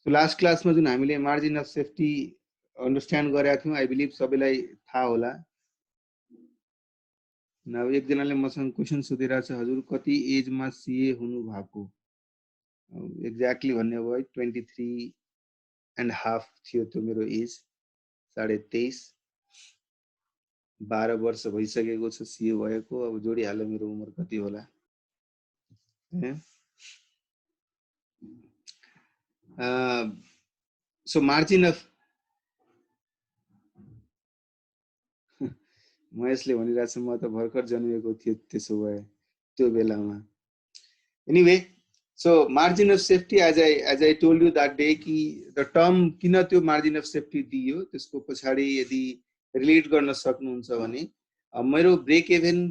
So last क्लासमा जुन हामीले मार्जिन अफ सेफ्टी अन्डरस्ट्यान्ड गरेका थियौँ, आई बिलिभ सबैलाई थाहा होला। अब एकजनाले मसँग क्वेसन सोधिरहेको छ, हजुर कति एजमा सिए हुनु भएको? एक्ज्याक्टली भन्ने भयो 23.5 थियो त्यो मेरो एज, 23.5। 12 वर्ष भइसकेको छ सिए भएको। अब जोडिहाल्यो मेरो उमेर कति होला। सो मार्जिन अफ महेशले भनिरहेको छ म त भर्खर जन्मेको थियो त्यसो भए त्यो बेलामा। Anyway, so margin of safety as I told you that day कि द टर्म किन त्यो मार्जिन अफ सेफ्टी दियो त्यसको पछाडि यदि रिलेट गर्न सक्नुहुन्छ भने मेरो ब्रेक इभन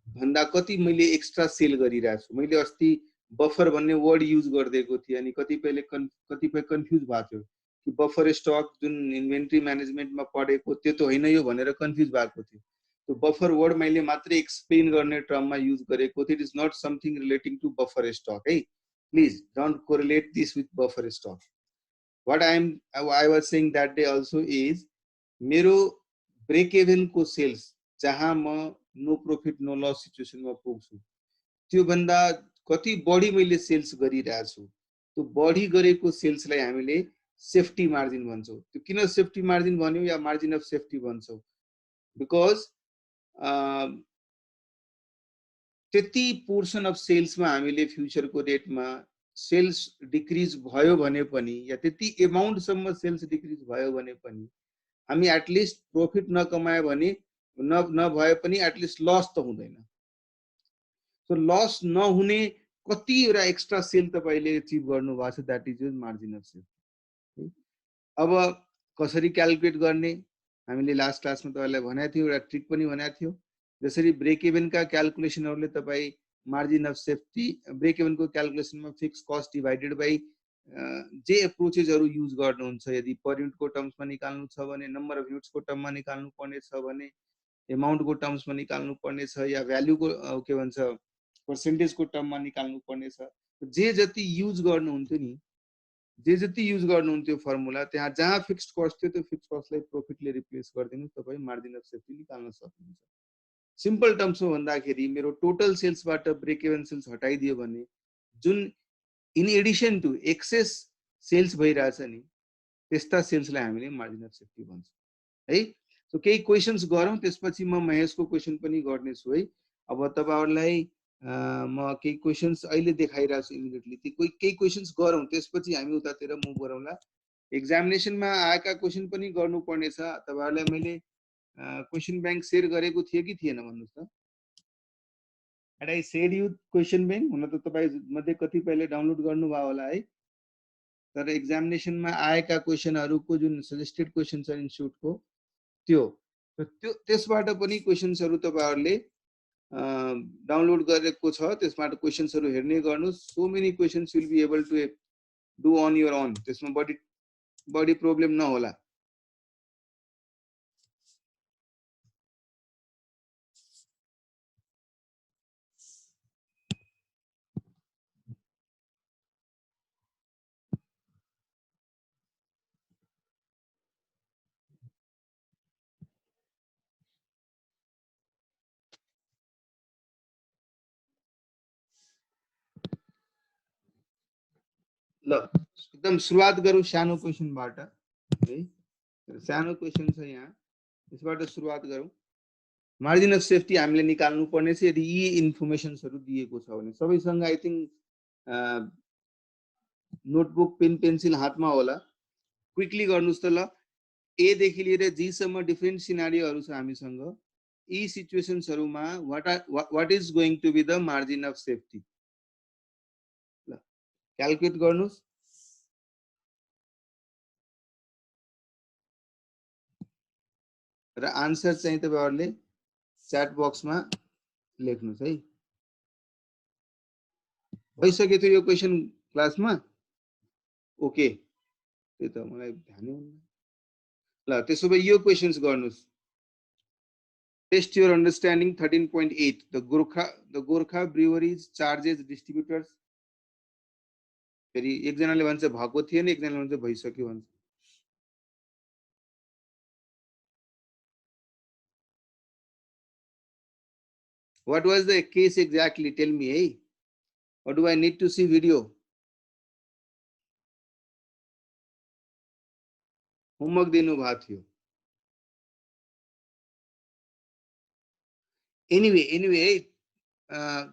भन्दा कति मैले एक्स्ट्रा सेल गरिरहेको छु। मैले अस्ति बफर भन्ने वर्ड युज गरिदिएको थिएँ अनि कतिपय कन्फ्युज भएको थियो कि बफर स्टक जुन इन्भेन्ट्री म्यानेजमेन्टमा पढेको त्यो त होइन यो भनेर कन्फ्युज भएको थियो। त्यो बफर वर्ड मैले मात्रै एक्सप्लेन गर्ने टर्ममा युज गरेको थिएँ। It is not something relating to buffer stock है। Please don't correlate this with buffer stock. What I was saying that day also is मेरो ब्रेक इभन को सेल्स जहाँ म नो प्रॉफिट नो लस सिचुएसनमा पुग्छु त्यो भन्दा कति बढी मैले सेल्स गरिरहेको छु। त्यो बढी गरेको सेल्सलाई हामीले सेफ्टी मार्जिन भन्छौँ। त्यो किन सेफ्टी मार्जिन भन्यो या मार्जिन अफ सेफ्टी भन्छौँ? बिकज त्यति पोर्सन अफ सेल्समा हामीले फ्युचरको रेटमा सेल्स डिक्रिज भयो भने पनि या त्यति एमाउन्टसम्म सेल्स डिक्रिज भयो भने पनि हामी एटलिस्ट प्रॉफिट नकमायो भने नभए पनि एटलिस्ट लस त हुँदैन। सो लस नहुने कतिवटा एक्स्ट्रा सेल तपाईँले एचिभ गर्नुभएको छ, that is margin of safety. अब कसरी क्यालकुलेट गर्ने हामीले लास्ट क्लासमा तपाईँलाई भनेको थियो, एउटा ट्रिक पनि भनेको थियो। जसरी ब्रेक इभनका क्यालकुलेसनहरूले तपाईँ मार्जिन अफ सेफ्टी ब्रेक इभनको क्यालकुलेसनमा फिक्स कस्ट डिभाइडेड बाई जे एप्रोचेसहरू युज गर्नुहुन्छ, यदि पर युनिटको टर्म्समा निकाल्नु छ भने, नम्बर अफ युनिट्सको टर्ममा निकाल्नु पर्ने छ भने, एमाउन्टको टर्म्समा निकाल्नु पर्ने छ या भ्याल्युको के भन्छ पर्सेन्टेजको टर्ममा निकाल्नु पर्ने छ। जे जति युज गर्नुहुन्थ्यो नि, जे जति युज गर्नुहुन्थ्यो फर्मुला, त्यहाँ जहाँ फिक्स्ड कस्ट थियो त्यो फिक्स्ड कस्टलाई प्रॉफिटले रिप्लेस गरिदिनु, तपाईँ मार्जिन अफ सेफ्टी निकाल्न सक्नुहुन्छ। सिम्पल टर्म्समा भन्दाखेरि मेरो टोटल सेल्सबाट ब्रेक इभन सेल्स हटाइदियो भने जुन in addition to excess sales भइरहेछ नि त्यस्ता सेल्सलाई हामीले मार्जिन अफ सेफ्टी भन्छौँ है। सो केही क्वेसन्स गरौँ, त्यसपछि म महेशको क्वेसन पनि गर्नेछु है। अब तपाईहरुलाई म केही क्वेसन्स अहिले देखाइरहेको छु इमिडिएटली, ती केही क्वेसन्स गरौँ, त्यसपछि हामी उतातिर मुभ गरौँला। एक्जामिनेसनमा आएका क्वेसन पनि गर्नुपर्ने छ। तपाईहरुलाई मैले क्वेसन बैंक शेयर गरेको थिएँ कि थिएन भन्नुस् त? And I said you question bank हुन त तपाई मध्ये कतिपयले डाउनलोड गर्नुभयो होला है। तर एक्जामिनेसनमा आएका क्वेसनहरुको जुन सजेस्टेड क्वेसन छ इन्स्टिट्युटको त्यो त्यसबाट पनि क्वेसन्सहरु तपाईहरुले डाउनलोड गरेको छ, त्यसबाट क्वेसन्सहरु हेर्ने गर्नुस्। So many questions will be able to do on your own, त्यसमा बडी प्रब्लम नहोला। ल एकदम सुरुवात गरौँ सानो क्वेसनबाट है। सानो क्वेसन छ यहाँ, त्यसबाट सुरुवात गरौँ। मार्जिन अफ सेफ्टी हामीले निकाल्नु पर्ने छ यदि यी इन्फर्मेसन्सहरु दिएको छ भने। सबैसँग I think notebook pen pencil हातमा होला, क्विकली गर्नुस् त ल। ए देखि लिएर जी सम्म डिफरेन्ट सिनारियोहरु छ हामीसँग। यी सिचुएसन्सहरुमा what is going to be the margin of safety? ल क्यालकुलेट गर्नुस्। र आन्सर चाहिँ तपाईहरुले च्याट बक्समा लेख्नुस् है। भइसक्यो त्यो यो क्वेशन क्लासमा? ओके, त्यो त मलाई ध्यानै हुन्न। ल त्यसो भए यो क्वेशन्स गर्नुस्। Test your understanding 13.8 the Gorkha Breweries charges distributors फेरि एकजनाले भन्छ भएको थिएन, एकजनाले भन्छ भइसक्यो भन्छ। What was the case exactly? Tell me, hey. Or do I need to see video? Homework दिनु भएको थियो। एनिवे है,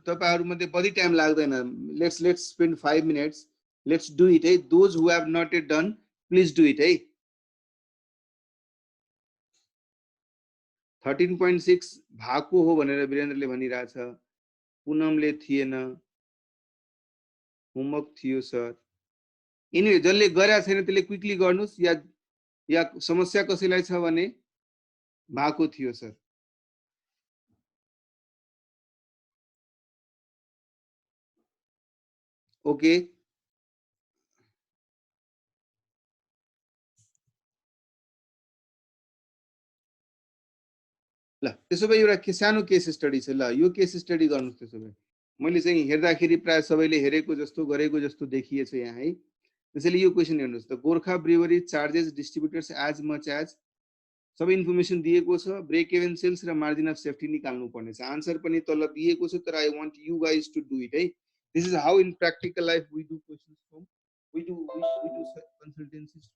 तपाईँहरूमध्ये बढी टाइम लाग्दैन। Let's spend 5 minutes. Let's do it है। Those who have not it done please do it है। 13.6 भएको हो भनेर वीरेन्द्रले भनिरहेछ। पुनमले थिएन, होमवर्क थियो सर। एनिवे जसले गरेको छैन त्यसले क्विकली गर्नुस्, या समस्या कसैलाई छ भने भएको थियो सर। ओके, ल त्यसो भए एउटा सानो केस स्टडी छ। ल यो केस स्टडी गर्नुस्। त्यसो भए मैले चाहिँ हेर्दाखेरि प्राय सबैले हेरेको जस्तो गरेको जस्तो देखिएछ यहाँ है। त्यसैले यो क्वेसन हेर्नुहोस् त। Gorkha brewery charges distributors as much as, सबै इन्फर्मेसन दिएको छ। ब्रेक इभन सेल्स र मार्जिन अफ सेफ्टी निकाल्नु पर्ने छ। आन्सर पनि तल दिएको छ, तर I want you guys to do it है। This is how in practical life we do questions from, we do consultancies.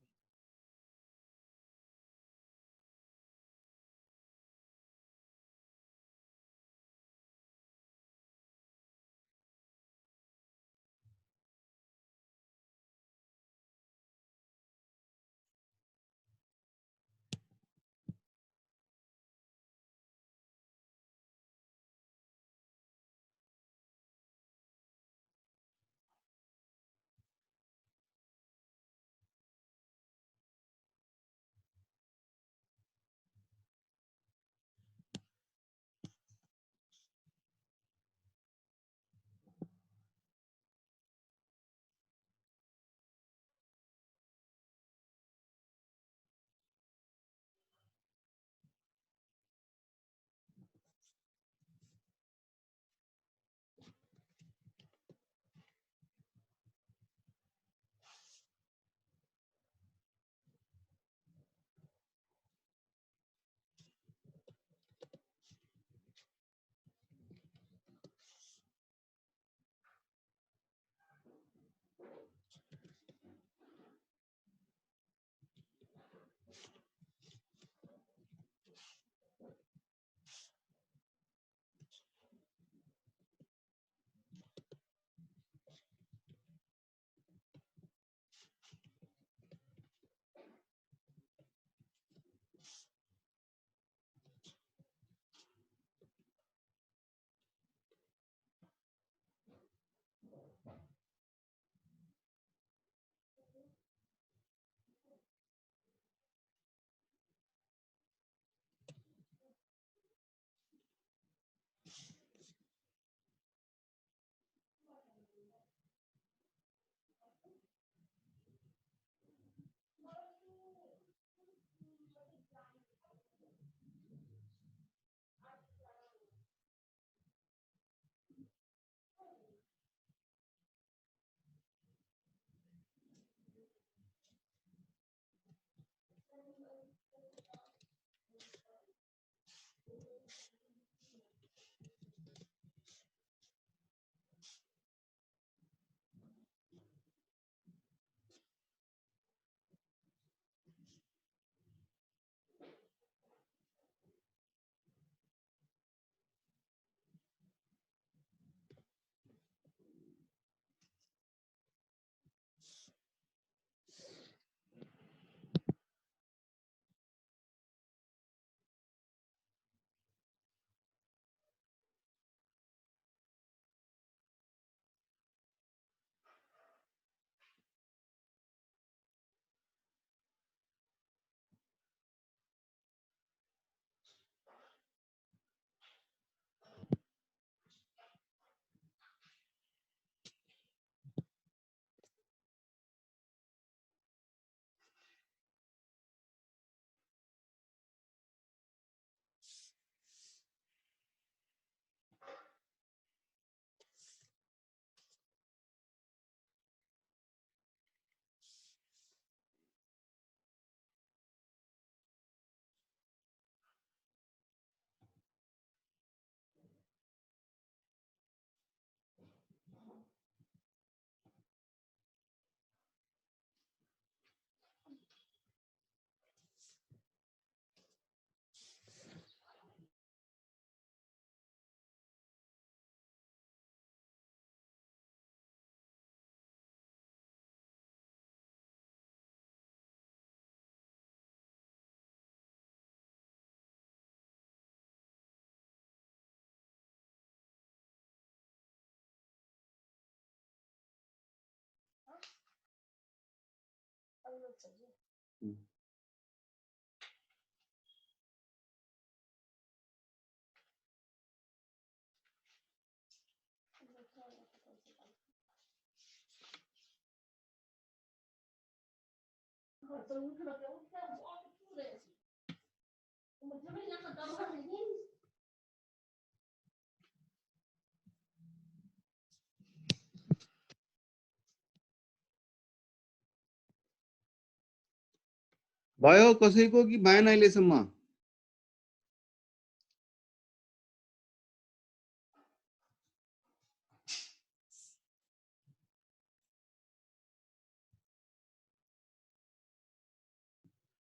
भयो कसैको कि भएन अहिलेसम्म?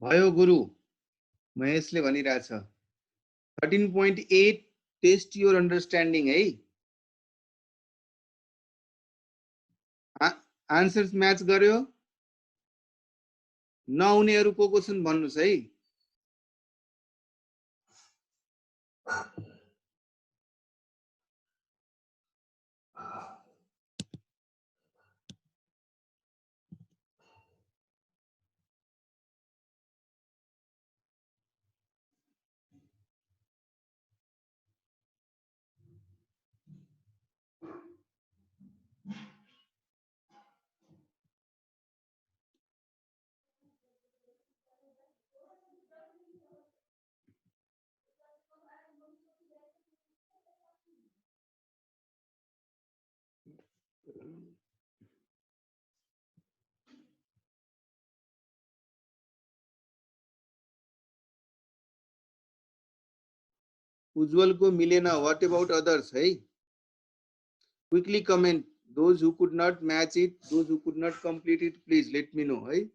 भयो गुरु, महेशले भनिरहेछ 13.8 टेस्ट योर अन्डरस्ट्यान्डिङ है। आन्सर्स म्याच गर्यो? नहुनेहरू को छन् भन्नुस् है। उज्जवल को मिलेन, व्हाट अबाउट अदर्स है? Quickly comment, those who could not match it, those who could not complete it, please let me know है।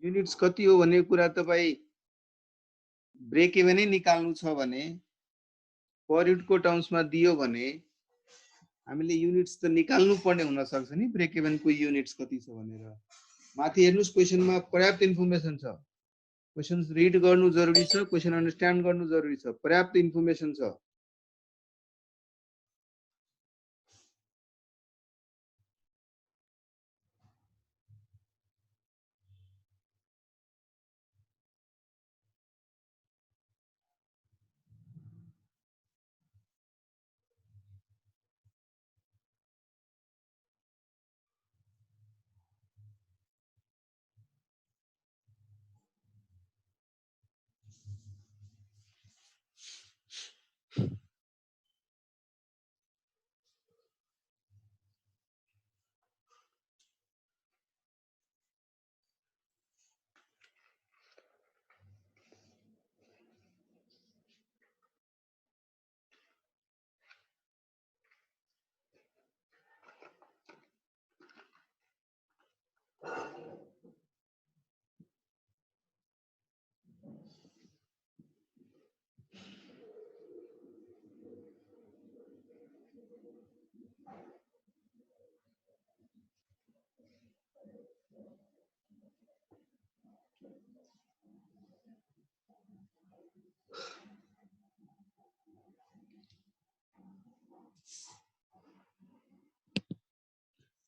युनिट्स कति हो भन्ने कुरा तपाई ब्रेक इभनै निकाल्नु छ भने पर युनिटको टर्म्समा दियो भने हामीले युनिट्स त निकाल्नु पर्ने हुन सक्छ नि, ब्रेक इभनको युनिट्स कति छ भनेर। माथि हेर्नुस्, क्वेशनमा पर्याप्त इन्फर्मेसन छ। क्वेशन्स रिड गर्नु जरुरी छ, क्वेशन अन्डरस्ट्यान्ड गर्नु जरुरी छ, पर्याप्त इन्फर्मेसन छ।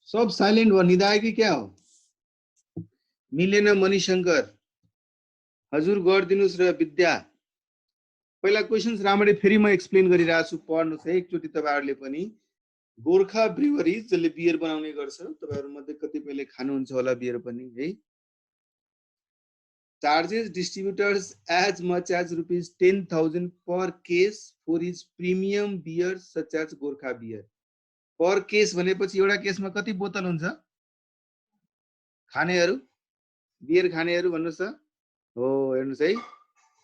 सब साइलेंट भयो, निदाए कि क्या हो? मिलेन मणिशंकर, हजुर गरिदिनुस् र विद्या। पहिला क्वेशन्स राम्ररी फेरि म एक्सप्लेन गरिरहेको छु, पढ्नुस् है एकचोटि तपाईहरुले पनि। गोर्खा ब्रुवरीज जसले बियर बनाउने गर्छ, तपाईहरु मध्ये कतिपयले खानुहुन्छ होला बियर पनि है। Charges distributors as much as rupees 10,000 per case for his premium beers such as Gorkha beer. Per case भनेपछि एउटा केसमा कति बोतल हुन्छ? खानेहरू, बियर खानेहरू भन्नुहोस् त। हो, हेर्नुहोस् है,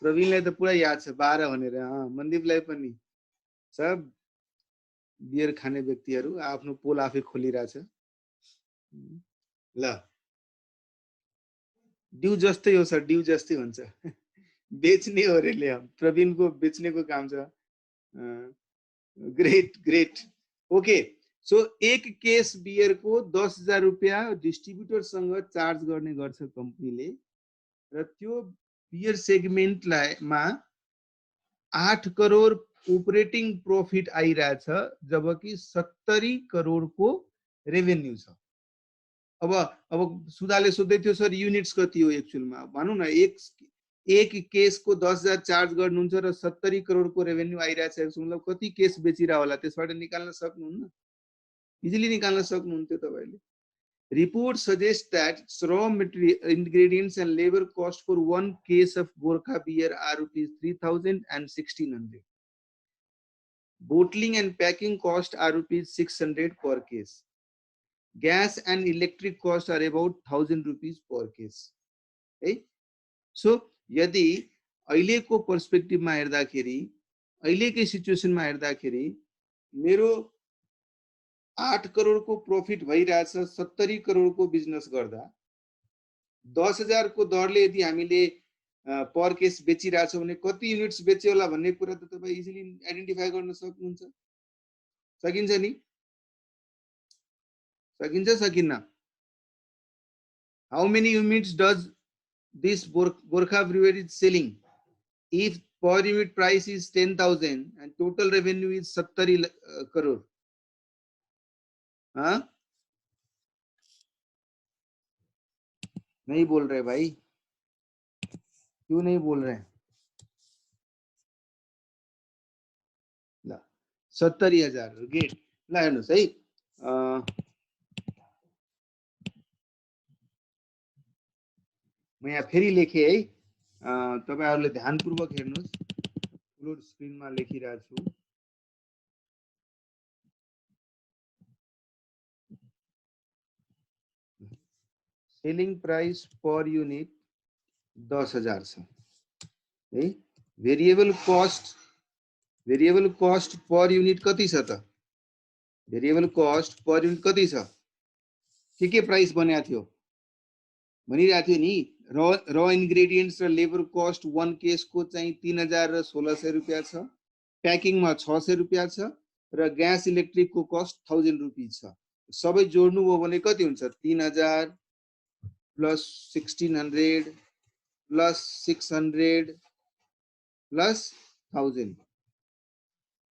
प्रवीणलाई त पुरा याद छ 12 भनेर। मनदीपलाई पनि सब बियर खाने व्यक्तिहरू आफ्नो पोल आफै खोलिरहेछ। ल, ड्यू जस्तै हो सर, ड्यू जस्तै हुन्छ। बेच्ने हो रे, प्रवीणको बेच्नेको काम छ। Great great. ओके, सो एक केस बियरको 10,000 रुपियाँ डिस्ट्रिब्युटरसँग चार्ज गर्ने गर्छ कम्पनीले, र त्यो बियर सेगमेन्टमा 8 करोड अपरेटिङ प्रफिट आइरहेछ, जबकि 70 करोडको रेभेन्यू छ। अब सुधाले सोध्दै थियो सर युनिट्स कति हो एक्चुअलमा, भनौँ न। एक केसको 10,000 चार्ज गर्नुहुन्छ र 70 करोडको रेभेन्यू आइरहेछ, मतलब कति केस बेचिरह होला, त्यसबाट निकाल्न सक्नुहुन्न? इजिली निकाल्न सक्नुहुन्थ्यो तपाईँले। Report suggests that raw material, ingredients and labor cost for one case of Gorkha beer are rupees 3,000 and 1,600. Bottling and packing cost are rupees 600 per case. Gas and electric cost are about 1,000 rupees per case. है? So यदि अहिलेको पर्सपेक्टिभमा हेर्दाखेरि, अहिलेकै सिचुएसनमा हेर्दाखेरि मेरो 8 करोडको profit भइरहेछ 70 करोडको business गर्दा, 10,000 को दरले यदि हामीले पर केस बेचिरहेछौँ भने कति युनिट्स बेच्यो होला भन्ने कुरा त तपाईँ इजिली आइडेन्टिफाई गर्न सक्नुहुन्छ। सकिन्छ नि? सकिन्छ सकिन्न? How many units does this Gorkha brewery is selling? If per unit price is 10,000 and total revenue is 70 crore, हाँ? नहीं बोल रहे भाई, क्यों नहीं बोल रहे? ला 70,000 गेट। ला हेर्नुहोस् है, म यहाँ फेरि लेखेँ है, तपाईहरुले ध्यानपूर्वक हेर्नुहोस्, ठुलो स्क्रिनमा लेखिरहेको छु। सेलिङ प्राइस पर युनिट 10,000 छ है। भेरिएबल कस्ट पर युनिट कति छ त? भेरिएबल कस्ट पर युनिट कति छ? के प्राइस बनेको थियो भनिरहेको थियो नि। र इन्ग्रेडियन्ट्स र लेबर कस्ट वन केसको चाहिँ 3,000 र 1,600 रुपियाँ छ। प्याकिङमा 600 रुपियाँ छ र ग्यास इलेक्ट्रिकको कस्ट 1,000 रुपियाँ छ। सबै जोड्नु हो भने कति हुन्छ? 3,000 प्लस 1,600 प्लस 600 प्लस 1,000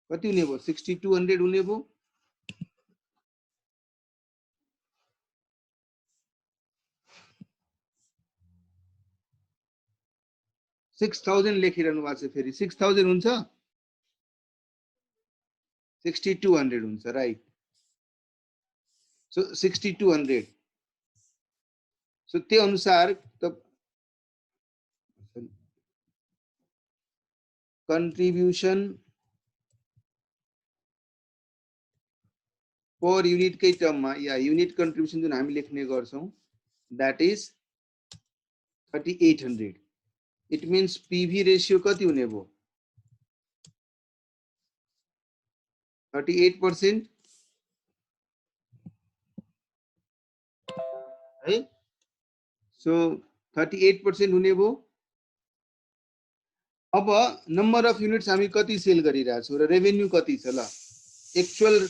कति हुने भयो? 6,200 हुने भयो। $6,000 लेखिरहनु भएको छ, फेरि 6,000 हुन्छ, 6,200 हुन्छ, राइट। सो 6,200। सो त्यो अनुसार त कन्ट्रिब्युसन पर युनिटकै टर्ममा, या युनिट कन्ट्रिब्युसन जुन हामी लेख्ने गर्छौं, that is 3,800। It means PV ratio कति हुने भयो? 38% है। सो 38% हुने भयो। अब नम्बर अफ युनिट्स हामी कति सेल गरिरहेछौँ र रेभेन्यू कति छ? ल, एक्चुअल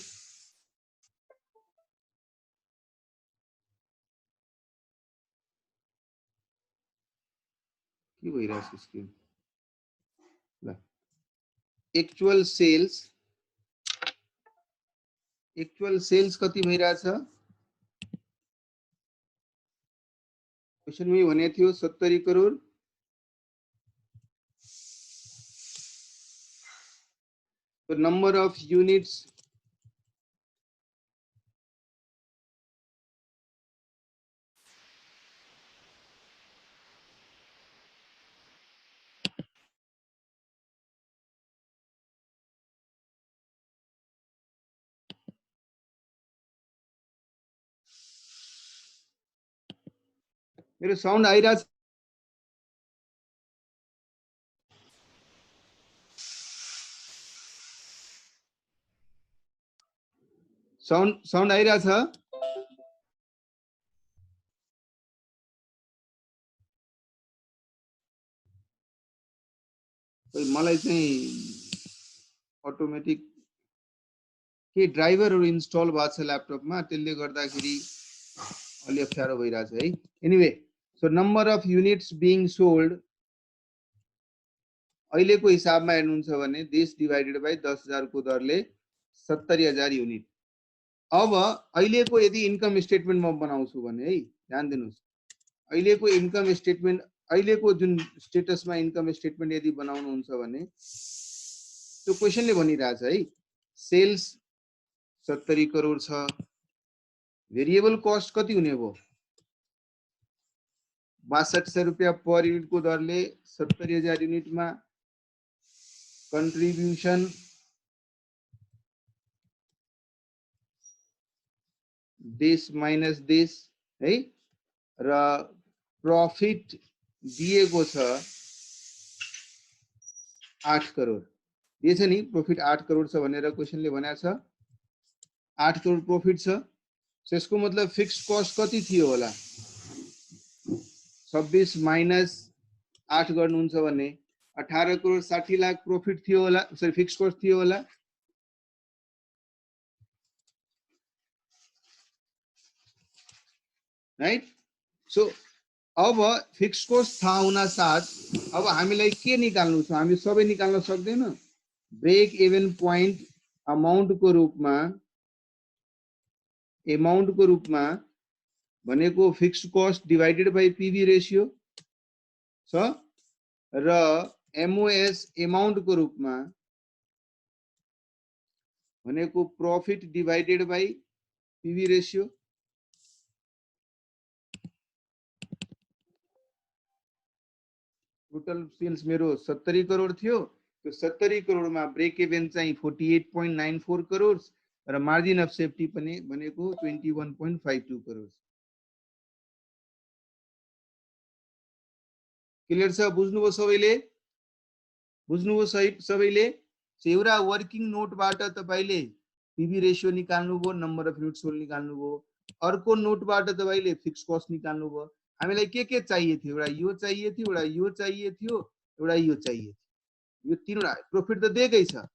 के भइरहेछ स्क्रिन? ल, एक्चुअल सेल्स कति भइरहेछ? क्वेशनमै भनेको थियो 70 crore. The number of units मेरो साउन्ड आइरहेछ? साउन्ड आइरहेछ? मलाई चाहिँ अटोमेटिक के ड्राइभरहरू इन्स्टल भएको छ ल्यापटपमा, त्यसले गर्दाखेरि अलि अप्ठ्यारो भइरहेछ है। Anyway, so number of units being sold अहिलेको हिसाबमा हेर्नुहुन्छ भने देश डिभाइडेड बाई 10,000 को दरले 70,000 युनिट। अब अहिलेको यदि इन्कम स्टेटमेन्ट म बनाउँछु भने है, ध्यान दिनुहोस्, अहिलेको इन्कम स्टेटमेन्ट, अहिलेको जुन स्टेटसमा इन्कम स्टेटमेन्ट यदि बनाउनुहुन्छ भने त्यो क्वेसनले भनिरहेछ है, सेल्स 70 करोड छ, भेरिएबल कस्ट कति हुने भयो? 6200 रुपियाँ पर युनिटको दरले 70,000 युनिटमा कन्ट्रिब्युसन देश माइनस देश है, र प्रॉफिट दिएको छ 8 करोड दिएछ नि, प्रॉफिट 8 करोड छ भनेर क्वेसनले भनेको छ। 8 करोड प्रॉफिट छ, त्यसको मतलब फिक्स्ड कस्ट कति थियो होला? 26 माइनस 8 गर्नुहुन्छ भने 18 करोड 60 लाख प्रॉफिट थियो होला, सरी फिक्स्ड कस्ट थियो होला। राइट? सो अब फिक्स्ड कस्ट थाहा हुन साथ अब हामीलाई के निकाल्नु छ? हामी सबै निकाल्न सक्दैन। ब्रेक इभन पोइन्ट अमाउन्टको रूपमा भनेको fixed cost divided by PV ratio छ, र एमओएस अमाउन्टको रूपमा भनेको profit divided by PV ratio. Total sales मेरो 70 करोड थियो, त्यो 70 करोडमा ब्रेक इभन चाहिँ 48.94 करोड र मार्जिन अफ सेफ्टी पनि भनेको 21.52 करोड। क्लियर छ? बुझ्नुभयो सबैले? बुझ्नुभयो सबैले? एउटा वर्किङ नोटबाट तपाईले पीवी रेशियो निकाल्नुभयो, नम्बर अफ युनिट सोल्ड निकाल्नुभयो, अर्को नोटबाट तपाईले फिक्स्ड कस्ट निकाल्नुभयो। हामीलाई के चाहिए थियो? एउटा यो चाहिए थियो, एउटा यो चाहिए थियो, एउटा यो चाहिए थियो। यो तीनवटा प्रॉफिट त दिएकै छ।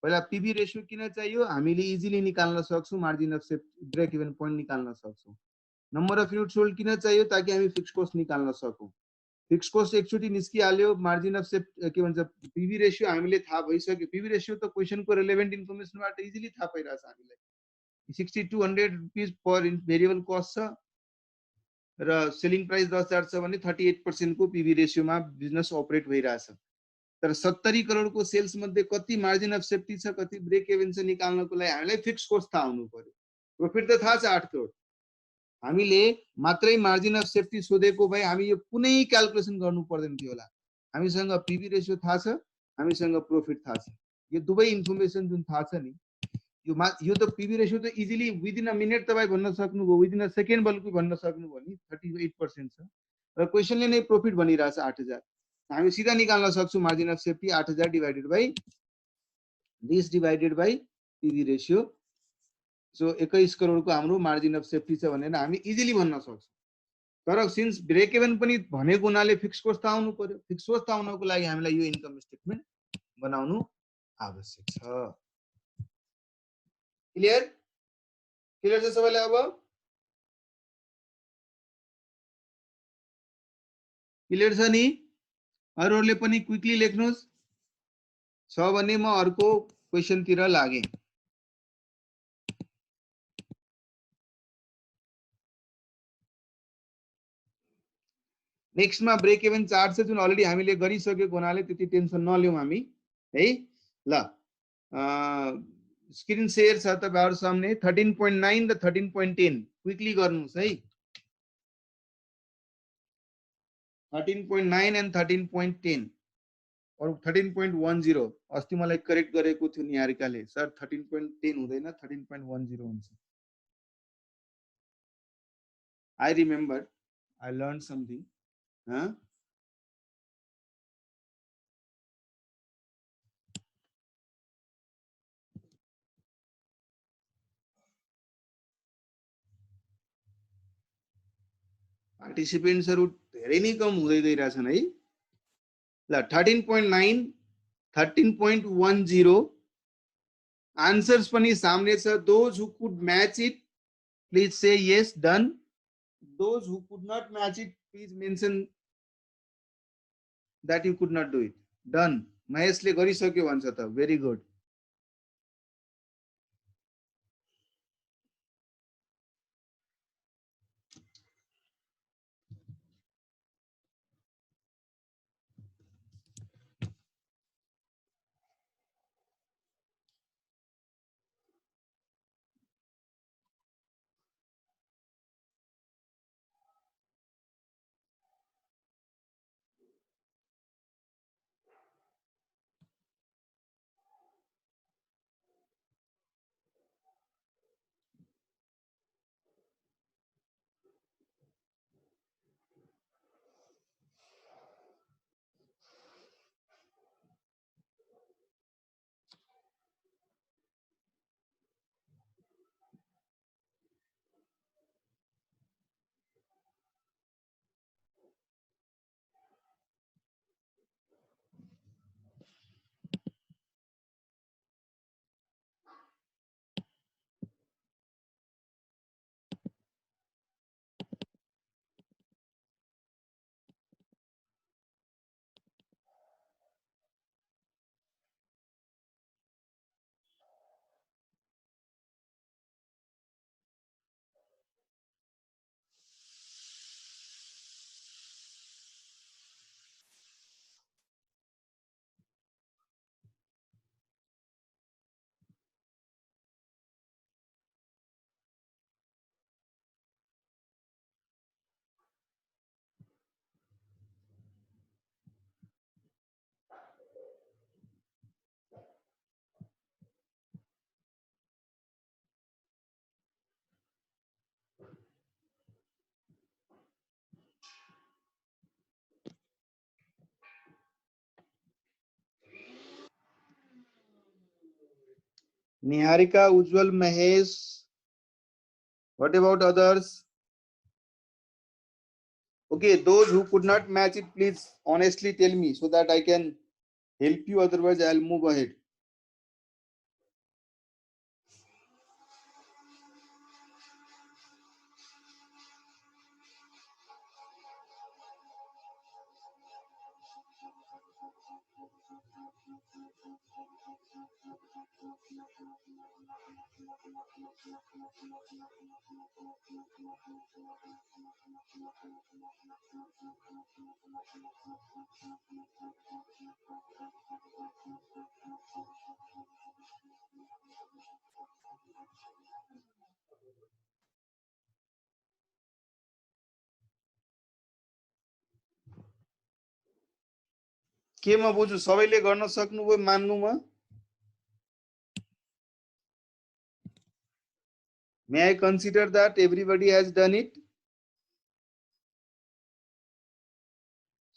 पहिला पीवी रेशियो किन चाहियो? हामीले इजिली निकाल्न सक्छौं, margin of safety break even point निकाल्न सक्छौं। नम्बर अफ युनिट सोल्ड किन चाहियो? ताकि हामी फिक्स्ड कस्ट निकाल्न सकौं। फिक्स्ड कस्ट एकचोटि निस्किहाल्यो, मार्जिन अफ सेफ्टी के भन्छ पीवी रेशियो हामीले थाहा भइसक्यो। पीवी रेशियो त क्वेसनको रिलेभेन्ट इन्फर्मेसनबाट इजिली थाहा पाइरहेछ हामीलाई। 6200 रुपीज पर भेरिएबल कस्ट छ र सेलिङ प्राइस 10,000 छ भने 38% को पीवी रेशियोमा बिजनेस अपरेट भइरहेछ। तर 70 करोडको सेल्स मध्ये कति मार्जिन अफ सेफ्टी छ, कति ब्रेक इभन छ निकाल्नको लागि हामीलाई फिक्स्ड कस्ट थाहा हुनु पर्यो। प्रॉफिट त थाहा छ 8 करोड, हामीले मात्रै मार्जिन अफ सेफ्टी सोधेको भए हामी यो कुनै क्याल्कुलेसन गर्नु पर्दैन थियो होला। हामीसँग पीवी रेशियो थाहा छ, हामीसँग प्रॉफिट थाहा छ। यो दुवै इन्फर्मेसन जुन थाहा छ नि, यो त पीवी रेशियो त इजिली विदिन अ मिनेट तपाईँ भन्न सक्नुभयो, विदिन अ सेकेन्ड बल्कि भन्न सक्नुभयो नि। 38% छ र क्वेसनले नै प्रॉफिट भनिरहेछ 8,000। हामी सिधा निकाल्न सक्छौं margin of safety 8,000 divided by this divided by PV ratio. So 21 करोडको हाम्रो मार्जिन अफ सेफ्टी छ भनेर हामी इजिली भन्न सक्छौं। तर सिन्स ब्रेक इभन पनि भनेको हुनाले फिक्स्ड कस्ट थाहा हुनु पर्यो। फिक्स्ड कस्ट थाहा हुनको लागि हामीलाई यो इन्कम स्टेटमेन्ट बनाउनु आवश्यक छ। क्लियर? क्लियर छ सबैलाई? अब क्लियर छ नि? अरूहरूले पनि क्विकली लेख्नुहोस्, छ भने म अर्को क्वेसनतिर लागे। नेक्स्टमा ब्रेक इभन चार्ट छ जुन अलरेडी हामीले गरिसकेको हुनाले त्यति टेन्सन नलिउँ हामी है। ल स्क्रिन शेयर छ तपाईहरु सामने 13.9 र 13.10 क्विकली गर्नुस् है। 13.9 एन्ड 13.10 और 13.10 अस्ति मलाई करेक्ट गरेको थियो निहारिकाले, सर 13.10 हुँदैन 13.10 हुन्छ। I remember I learned something. Huh? पार्टिसिपेन्ट्सहरू धेरै नै कम हुँदै गइरहेछन् है। ल 13.9 13.10 आन्सर्स पनि सामने छ। Those who could match it please say yes done. Those who could not match it please mention that you could not do it. Done. महेशले गरिसक्यो भन्छ त, very good. Niharika, Ujjwal, Mahesh. What about others? Okay, those who could not match it, please honestly tell me so that I can help you. Otherwise, I'll move ahead. के म बुझु सबैले गर्न सक्नुभयो मान्नुमा? May I consider that everybody has done it?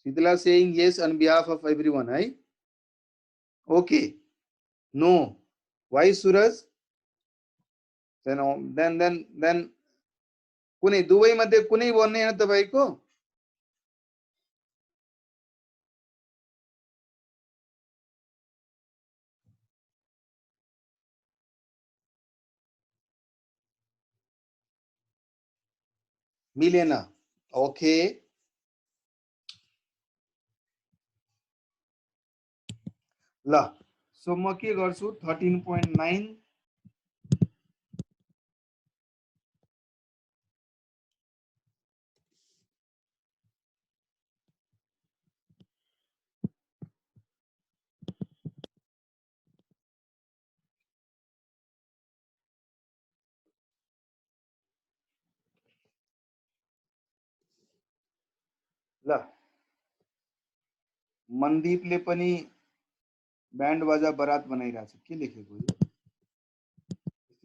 Shitala saying yes on behalf of everyone, right? Okay. No. Why, Suraj? Then कुनै दुवै मध्ये कुनै भन्ने हैन तपाईको? मिलेन। ओके। ल सो म के गर्छु 13.9 ल मनदीपले पनि ब्यान्ड बाजा बरात बनाइरहेछ। के लेखेको यो?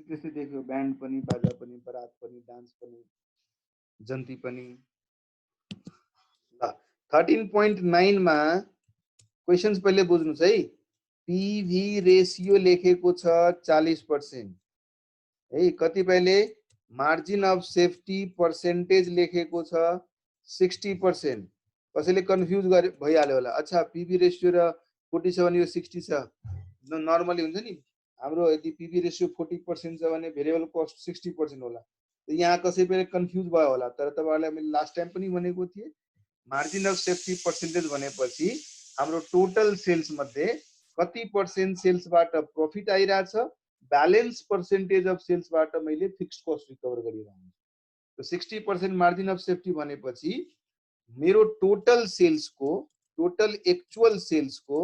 त्यस्तै देख्यो, ब्यान्ड पनि, बाजा पनि, बरात पनि, डान्स पनि, जन्ती पनि। ल 13.9 मा क्वेशन्स पहिले बुझ्नुस् है। पीभी रेशियो लेखेको छ 40%, है। कतिपयले मार्जिन अफ सेफ्टी पर्सेन्टेज लेखेको छ 60%। कसैले कन्फ्युज गरे भइहाल्यो होला। अच्छा पीभी रेशियो र 40 छ भने यो 60 छ, नर्मली हुन्छ नि। हाम्रो यदि पीभी रेशियो 40% छ भने भेरिएबल कस्ट 60% होला। यहाँ कसै पनि कन्फ्युज भयो होला। तर तपाईहरुलाई मैले लास्ट टाइम पनि भनेको थिएँ, मार्जिन अफ सेफ्टी पर्सेन्टेज भनेपछि हाम्रो टोटल सेल्स मध्ये कति पर्सेन्ट सेल्सबाट प्रॉफिट आइरहेछ, बैलेंस पर्सेन्टेज अफ सेल्सबाट मैले फिक्स्ड कस्ट रिकभर गरिरहेछु। तो 60% मार्जिन अफ सेफ्टी भनेपछि मेरो टोटल सेल्स को, टोटल एक्चुअल सेल्स को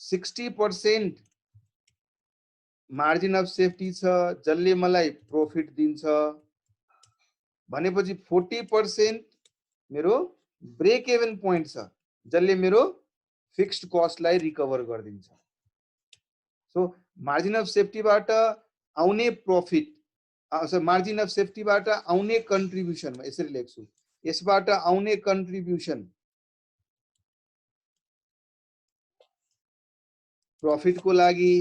60% मार्जिन अफ सेफ्टी छ, जसले मलाई प्रॉफिट दिन्छ भनेपछि 40% मेरो ब्रेक इवन पोइन्ट छ, जसले मेरो फिक्स्ड कस्टलाई रिकभर गरिदिन्छ। सो मार्जिन अफ सेफ्टीबाट आउने प्रॉफिट, मार्जिन अफ सेफ्टीबाट आउने कन्ट्रिब्युसन म यसरी लेख्छु, यसबाट आउने कन्ट्रिब्युसन प्रॉफिट को लागि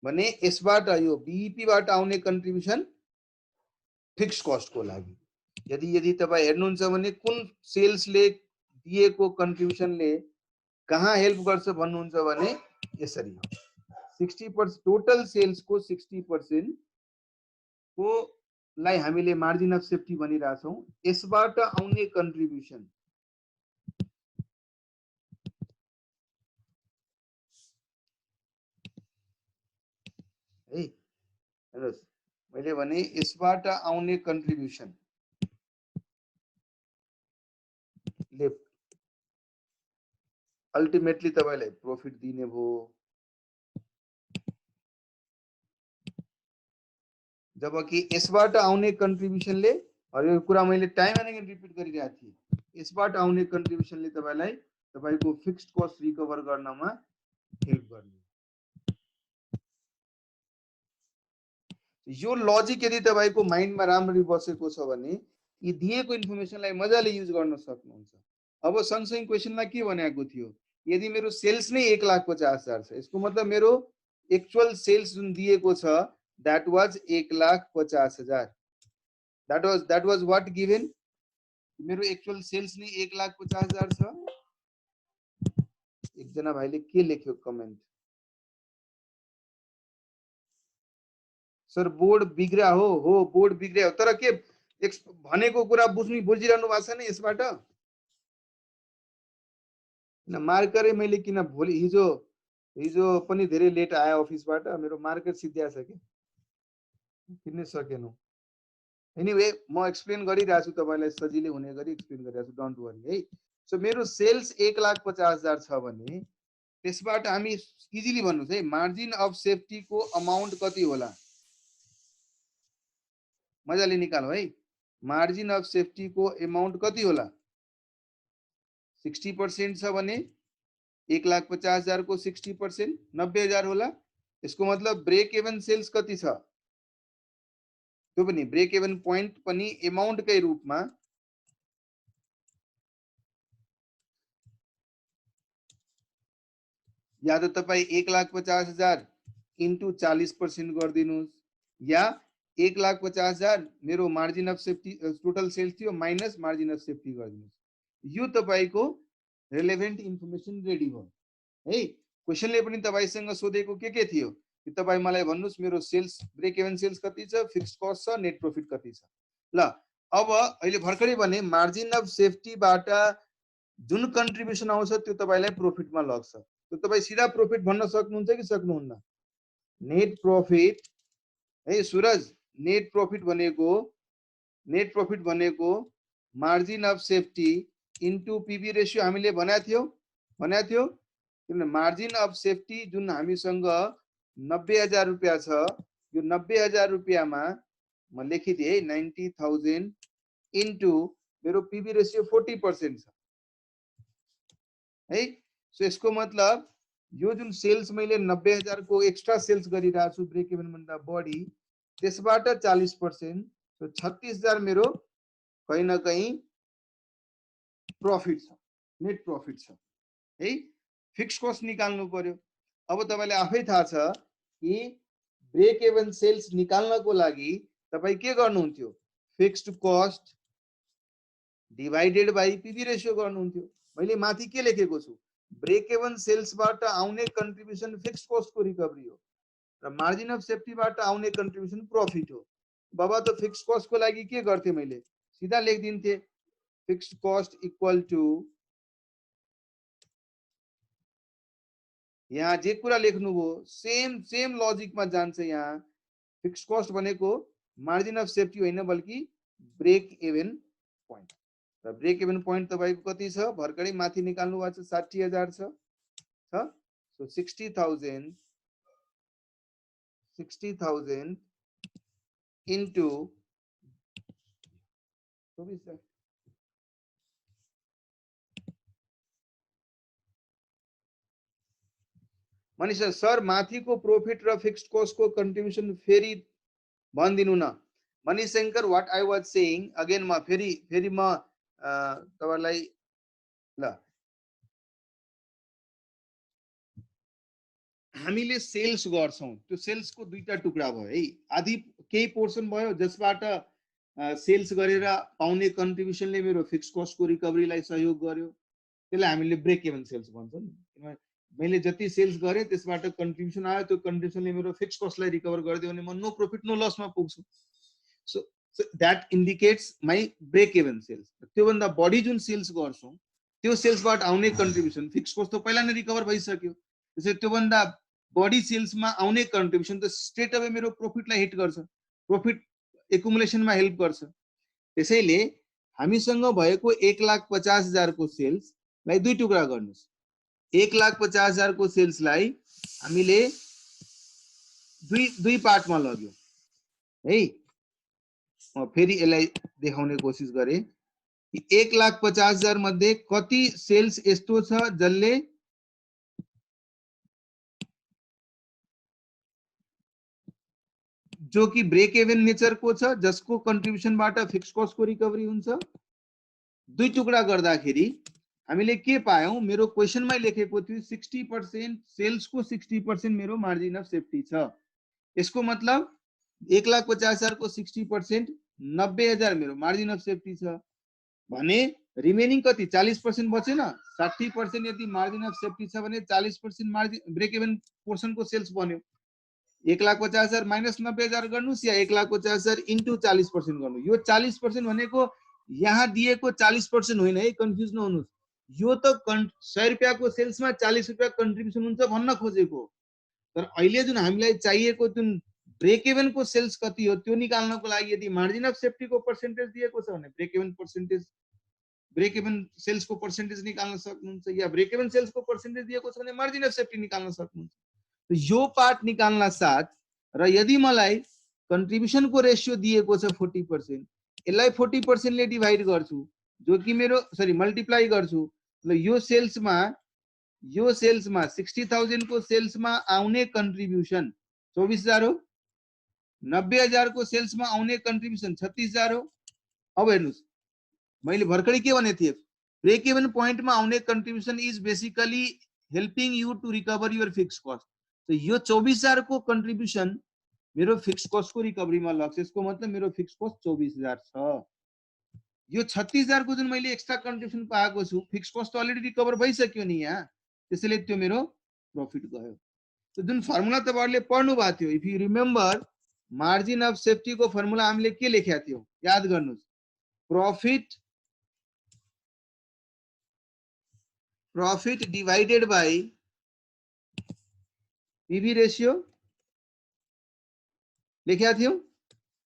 भने यसबाट यो बीईपी बाट आउने कन्ट्रिब्युसन फिक्स्ड कस्ट को लागि। यदि तपाई हेर्नुहुन्छ भने कुन सेल्सले दिएको कन्ट्रिब्युसनले कहाँ हेल्प गर्छ भन्नुहुन्छ भने यसरी हो। 60% टोटल सेल्स को 60% को लाई हामीले मार्जिन अफ सेफ्टी भनिरहेछौं। यसबाट आउने कन्ट्रिब्युसन है, हेर्नुस् मैले भने यसबाट आउने कन्ट्रिब्युसन ले अल्टिमेटली तपाईलाई प्रॉफिट दिने भो। जबकि यसबाट आउने कन्ट्रिब्युसनले, यो कुरा मैले टाइम एन्ड अगेन रिपिट गरिरहेको थिएँ, यसबाट आउने कन्ट्रिब्युसनले तपाईलाई तपाईको फिक्स्ड कस्ट रिकभर गर्नमा हेल्प गर्ने। यो लजिक यदि तपाईको माइन्डमा राम्ररी बसेको छ भने यी दिएको इन्फर्मेसनलाई मजाले युज गर्न सक्नुहुन्छ। अब सँगसँगै क्वेशनमा के भनेको थियो, यदि मेरो सेल्स नै 1,50,000 छ, यसको मतलब मेरो एक्चुअल सेल्स जुन दिएको छ that was 1,50,000, that was what given, मेरो एक्चुअल सेल्स नै 1,50,000 छ। एकजना भाइले के लेख्यो कमेन्ट, सर बोर्ड बिग्रा हो बोर्ड बिग्रियो, तर के भनेको कुरा बुझिरहनु भएको छैन यसबाट? मार्करै मैले किन भोलि हिजो पनि धेरै लेट आयो अफिसबाट, मेरो मार्कर सिद्ध्या छ के किन्नै सकेनौ। एनीवे म एक्सप्लेन गरिरहेको छु, तपाईलाई सजिलै हुने गरी एक्सप्लेन गरिरहेको छु, डोन्ट वरी है। सो मेरो सेल्स 1,50,000 छ भने त्यसबाट हामी इजिली भन्नुस् है, मार्जिन अफ सेफ्टी को अमाउन्ट कति होला मजाले निकालौ है। मार्जिन अफ सेफ्टी को अमाउन्ट कति होला? 60% छ भने 1,50,000 को 60% 90,000 होला। यसको मतलब ब्रेक इवन सेल्स कति छ, त्यो पनि ब्रेक इवन पोइन्ट पनि अमाउन्ट कै रूपमा या त तपाई 1,50,000 इन्टु 40% गरिदिनुस्, या 1,50,000 मेरो margin of safety total sales थियो माइनस मार्जिन अफ सेफ्टी गरिदिनुस्। यो तपाईको रेलेभेन्ट इन्फर्मेसन रेडी भयो है। क्वेशनले पनि तपाईसँग सोधेको के थियो कि तपाई मलाई भन्नुस् मेरो सेल्स ब्रेक इवन सेल्स कति छ, फिक्स्ड कस्ट छ, नेट प्रॉफिट कति छ। ल अब अहिले भर्खरै भने मार्जिन अफ सेफ्टीबाट जुन कन्ट्रिब्युसन आउँछ त्यो तपाईलाई प्रॉफिटमा लग्छ। तो तपाई सीधा प्रॉफिट भन्न सक्नुहुन्छ कि सक्नुहुन्न? नेट प्रॉफिट है सूरज, नेट प्रॉफिट भनेको margin of safety into PV ratio हामीले भनेको थियो किन मार्जिन अफ सेफ्टी जुन हामीसँग 90,000 रुपैयाँ छ, यो 90,000 रुपैयाँमा म लेखिदिए है 90,000 इन्टु मेरो पीवी रेशियो 40% छ है। सो यसको मतलब यो जुन सेल्स मैले 90,000 को एक्स्ट्रा सेल्स गरिरहेको छु ब्रेक इवन भन्दा बढी, त्यसबाट 40%, सो 36,000 मेरो कहीं न कहीं प्रॉफिट छ, नेट प्रॉफिट छ है। फिक्स कस्ट निकाल्नु पर्यो। अब तपाईले आफै थाहा छ कि ब्रेक इभन सेल्स निकाल्नको लागि तपाई के गर्नुहुन्थ्यो, fixed cost divided by PV ratio गर्नुहुन्थ्यो। मैले माथि के लेखेको छु, ब्रेक इभन सेल्सबाट आउने कन्ट्रिब्युसन फिक्स्ड कस्टको रिकभरी हो र मार्जिन अफ सेफ्टीबाट आउने कन्ट्रिब्युसन प्रॉफिट हो। बाबा त फिक्स्ड कस्टको लागि के गर्थे, मैले सीधा लेखिदिन्थे फिक्स्ड कस्ट इक्वल टू, यहाँ जे कुरा लेख्नुभयो सेम सेम लजिकमा जान्छ। यहाँ फिक्स्ड कस्ट भनेको मार्जिन अफ सेफ्टी होइन बल्कि ब्रेक इभन पोइन्ट। र ब्रेक इभन पोइन्ट तपाईको कति छ, भर्खरै माथि निकाल्नु भएको छ 60,000 छ। So 60,000 into 24,000। मनीषा सर माथिको प्रॉफिट र फिक्स्ड कस्ट को कन्ट्रिब्युसन फेरि भनिदिनु न। Manish Shankar what I was saying again म फेरि म तपाईलाई ल हामीले सेल्स गर्छौं, त्यो सेल्स को दुईटा टुक्रा भयो है। आधी केही पोर्सन भयो जसबाट सेल्स गरेर पाउने कन्ट्रिब्युसनले मेरो फिक्स्ड कस्ट को रिकभरीलाई सहयोग गर्यो, त्यसलाई हामीले ब्रेक इभन सेल्स भन्छौं नि। मैले जति सेल्स गरे त्यसबाट कन्ट्रिब्युसन आयो, त्यो कन्ट्रिब्युसनले मेरो फिक्स्ड कस्टलाई रिकभर गरिदियो भने म नो प्रॉफिट नो लसमा पुग्छु। So that indicates my break even sales. त्यो भन्दा बढी जुन सेल्स गर्छौं त्यो सेल्सबाट आउने कन्ट्रिब्युसन फिक्स्ड कस्ट त पहिला नै रिकभर भइसक्यो, त्यसैले त्यो भन्दा बढी सेल्समा आउने कन्ट्रिब्युसन त स्ट्रेट अवे मेरो प्रॉफिटलाई हिट गर्छ, प्रॉफिट एकुमुलेसनमा हेल्प गर्छ। त्यसैले हामीसँग भएको 1,50,000 को सेल्सलाई दुई टुक्रा गर्नुस्। 1,50,000 को सेल्सलाई हामीले दुई पार्टमा लग्यो है। म फेरि यसलाई देखाउने कोसिस गरे कि 1,50,000 मध्ये कति सेल्स यस्तो छ जसले जो कि ब्रेक इभन नेचर को छ, जसको कन्ट्रिब्युसनबाट फिक्स्ड कस्ट को रिकभरी हुन्छ। दुई टुक्रा गर्दाखेरि हामीले के पायौं, मेरो क्वेशनमै लेखेको थियो 60% सेल्स को 60% मेरो मार्जिन अफ सेफ्टी छ। यसको मतलब 1,50,000 को 60% 90,000 मेरो मार्जिन अफ सेफ्टी छ भने रिमेनिङ कति 40% बचेन। 60% यदि मार्जिन अफ सेफ्टी छ भने 40% मार्जिन ब्रेक इभन पोर्सन को सेल्स बन्यो। 1,50,000 माइनस 90,000 गर्नुस् या 1,50,000 इन्टु 40% गर्नु। यो 40% भनेको यहाँ दिएको 40% होइन है, कन्फ्युज नहुनुस्। यो त 100 रुपैयाँको सेल्समा 40 रुपैयाँ कन्ट्रिब्युसन हुन्छ भन्न खोजेको। तर अहिले जुन हामीलाई चाहिएको जुन ब्रेक इभन को सेल्स कति हो त्यो निकाल्नको लागि यदि मार्जिन अफ सेफ्टी को पर्सेन्टेज दिएको छ भने ब्रेक इभन सेल्स को पर्सेन्टेज निकाल्न सक्नुहुन्छ, या ब्रेक इभन सेल्स को पर्सेन्टेज दिएको छ भने मार्जिन अफ सेफ्टी निकाल्न सक्नुहुन्छ। यो पार्ट निकाल्न साथ र यदि मलाई कन्ट्रिब्युसन को रेशियो दिएको छ 40%, यसलाई 40% ले डिवाइड गर्छु, जो कि मेरो मल्टिप्लाई गर्छु। ल यो सेल्समा 60,000 को सेल्समा आउने कन्ट्रिब्युसन 24,000 हो, 90,000 को सेल्समा आउने कन्ट्रिब्युसन 36,000 हो। अब हेर्नुस् मैले भर्खरै के भनेको थिएँ, ब्रेक इभन पोइन्टमा आउने contribution is basically helping you to recover your fixed cost. तो यो 24,000 को कन्ट्रिब्युसन मेरो फिक्स्ड कस्ट को रिकभरीमा लाग्छ। यसको मतलब मेरो फिक्स्ड कस्ट 24,000 छ। यो 36,000 को जुन मैले एक्स्ट्रा कन्ट्रिब्युसन पाएको छु, फिक्स्ड कस्ट त अलरेडी रिकभर भइसक्यो नि यहाँ, त्यसैले त्यो मेरो प्रॉफिट गयो। तो जुन फर्मुला तपाईहरुले पढ्नु भएको थियो, if you remember margin of safety को फर्मुला हामीले के लेखेका थियौं याद गर्नुस्, profit divided by PV ratio लेखेका थियौं।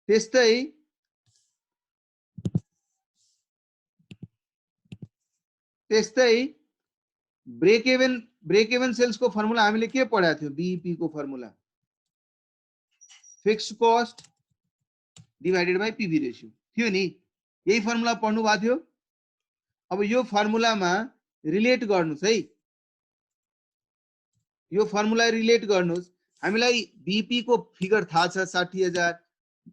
त्यस्तै ब्रेक इभन सेल्स को फर्मुला हामीले के पढाएको थियौं, बीईपी को formula fixed cost divided by PV ratio थियो नि, यही फर्मुला पढ्नु भएको थियो। अब यो फर्मुलामा रिलेट गर्नुस् है, यो फर्मुला रिलेट गर्नुस्। हामीलाई बीईपी को फिगर थाहा छ 60,000,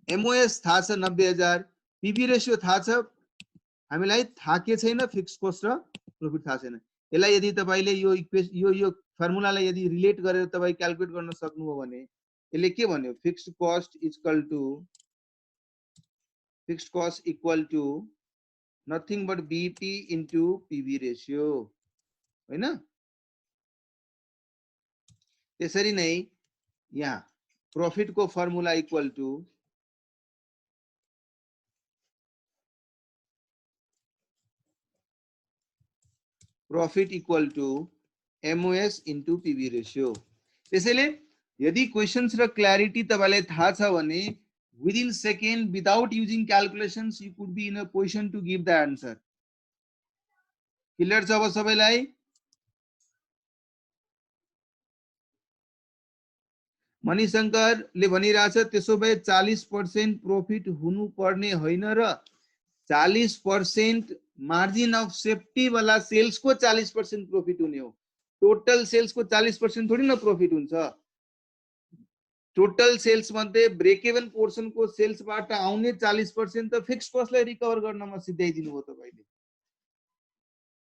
एमओएस थाहा छ 90,000, पीवी रेशियो थाहा छ हामीलाई थाहा के छैन, फिक्स्ड कस्ट र प्रॉफिट थाहा छैन। यसलाई यदि तपाईले यो फर्मुलालाई यदि रिलेट गरेर तपाई क्याल्कुलेट गर्न सक्नुभयो भने यसले के भन्यो, fixed cost equal to nothing but BP into PV ratio हैन। त्यसरी नै यहाँ प्रॉफिट को formula equal to profit equal to MOS into PV ratio. त्यसैले यदि क्वेशन्स र क्ल्यारिटी तपाईलाई थाहा छ भने within second without using calculations you could be in a position to give the answer. Clear छ अब सबैलाई? मणिशंकरले भनिरहेछ त्यसो भए 40% प्रॉफिट हुनु पर्ने होइन र 40% मार्जिन अफ सेफ्टी वाला सेल्स को 40% प्रॉफिट हुने हो। टोटल सेल्स को 40% थोड़ी ना प्रॉफिट हुन्छ। टोटल सेल्स मध्ये ब्रेक इवन पोर्सन को सेल्स बाट आउने 40% त फिक्स्ड कस्टलाई रिकभर गर्नमा सिधाइदिनु हो तपाईले।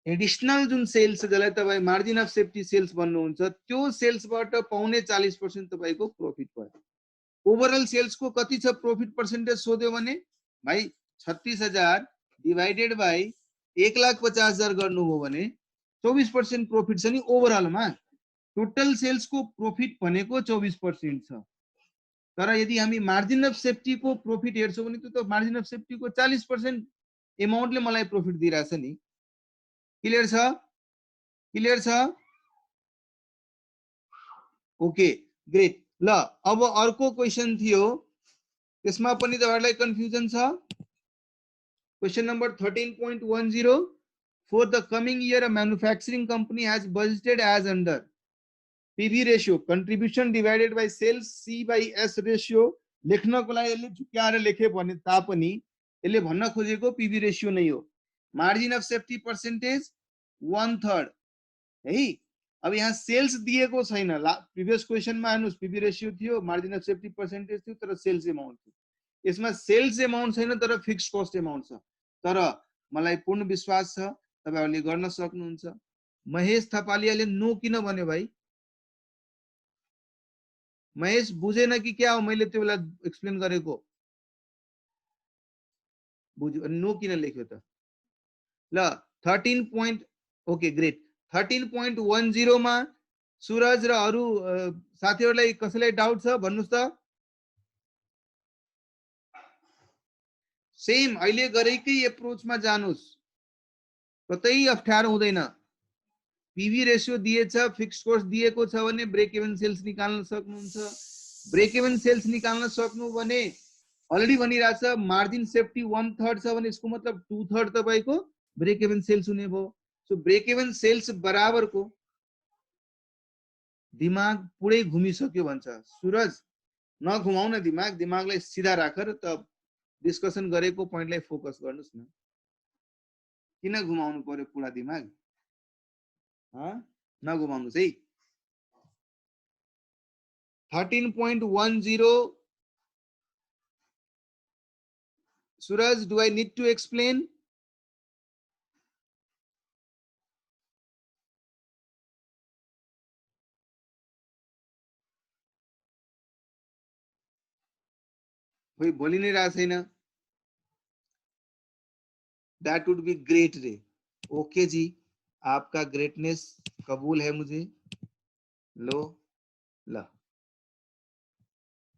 एडिशनल जुन सेल्स जसलाई तपाई मार्जिन अफ सेफ्टी सेल्स भन्नुहुन्छ त्यो सेल्स बाट पाउने 40% तपाईको प्रॉफिट भयो। ओभरअल सेल्स को कति छ प्रॉफिट पर्सेन्टेज सोध्यो भने भाइ 36,000 डिवाइडेड बाई 1,50,000 गर्नुभयो भने 24% प्रॉफिट छ नि ओभरअल मा। टोटल सेल्स को प्रॉफिट भनेको 24% छ। तर यदि हामी मार्जिन अफ सेफ्टी को प्रॉफिट हेर्छौं भने त्यो त मार्जिन अफ सेफ्टी को 40% अमाउन्टले मलाई प्रॉफिट दिइराछ नि। क्लियर छ? क्लियर छ? Okay great. ल अब अर्को क्वेशन थियो, त्यसमा पनि तपाईहरुलाई कन्फ्युजन छ। Question number 13.10. For the coming year, a manufacturing company has budgeted as under PV ratio, contribution divided by sales, C by S ratio. लेख्नको लागि यसले झुक्याएर लेखे भने तापनि यसले भन्न खोजेको पीवी रेशियो नै हो। मार्जिन अफ सेफ्टी पर्सेन्टेज 1/3 है। अब यहाँ सेल्स दिएको छैन। प्रिभियस क्वेशनमा हेर्नुस् पीवी रेशियो थियो, मार्जिन अफ सेफ्टी पर्सेन्टेज थियो, तर सेल्स अमाउन्ट थियो। यसमा सेल्स अमाउन्ट छैन तर फिक्स्ड कस्ट अमाउन्ट छ। तर मलाई पूर्ण विश्वास छ तपाईहरुले गर्न सक्नुहुन्छ। महेश थपालियाले नो किन भन्यो भाइ? महेश बुझेन कि क्या हो मैले त्यो बेला एक्सप्लेन गरेको? बुझ्यो नो किन लेख्यो त? ल 13 point ओके ग्रेट। 13.10 मा सूरज र अरु साथीहरुलाई कसैलाई डाउट छ भन्नुस् त? सेम अहिले गरेकै एप्रोचमा जानुस्, कतै अप्ठ्यारो हुँदैन। पीवी रेशियो दिएछ, फिक्स्ड कस्ट दिएको छ भने ब्रेक इवन सेल्स निकाल्न सक्नुहुन्छ। ब्रेक इवन सेल्स निकाल्न सक्नु भने अलरेडी भनिरहेछ मार्जिन सेफ्टी 1/3 छ भने यसको मतलब 2/3 तपाईको ब्रेक इवन सेल्स हुने भयो। सो ब्रेक इवन सेल्स बराबरको दिमाग पुरै घुमिसक्यो भन्छ सूरज। नघुमाउ न दिमाग, दिमागलाई सिधा राख र त डिस्कसन गरेको पोइन्टलाई फोकस गर्नुस् न। किन घुमाउनु पर्यो पुरा दिमाग? नघुमाउनुस् है। 13.10 Suraj, do I need to explain? कोई बोली नहीं रहा सही ना? That would be great रे। ओके जी, आपका ग्रेटनेस कबूल है मुझे। लो ला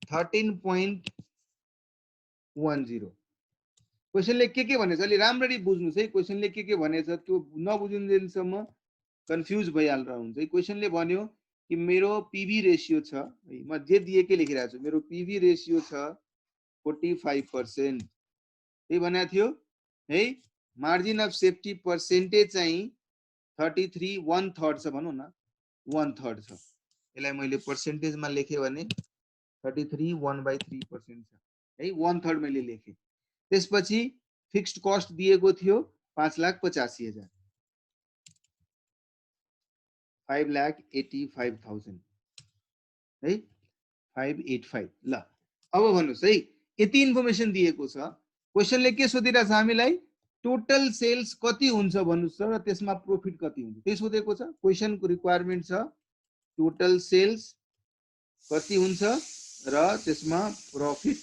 13.10 क्वेशन ले के भनेछ अलि राम्ररी बुझ्नुस् है। क्वेशन ले के भनेछ त्यो नबुझुन्जेलसम्म कन्फ्युज भइहाल्नु हुन्छ है। क्वेशन ले भन्यो कि मेरो पीवी रेशियो छ, म जे दिएकै लेखिरहेको छु, मेरो पीवी रेशियो छ 45%। त्यही भनेको थियो है। मार्जिन अफ सेफ्टी पर्सेन्टेज चाहिँ 33 1/3 छ भनौं न, 1/3 छ। यसलाई मैले पर्सेन्टेजमा लेखे भने 33 1/3% छ है। 1/3 मैले लेखे। त्यसपछि फिक्स्ड कस्ट दिएको थियो 5,85,000, 5,85,000 है, 585। ल अब भन्नुस् है, यति इन्फर्मेसन दिएको छ। क्वेशनले के सोधिरहेछ हामीलाई? टोटल सेल्स कति हुन्छ भन्नुस् र त्यसमा प्रॉफिट कति हुन्छ त्यही सोधेको छ क्वेशनको रिक्वायरमेन्ट छ टोटल सेल्स कति हुन्छ र त्यसमा प्रॉफिट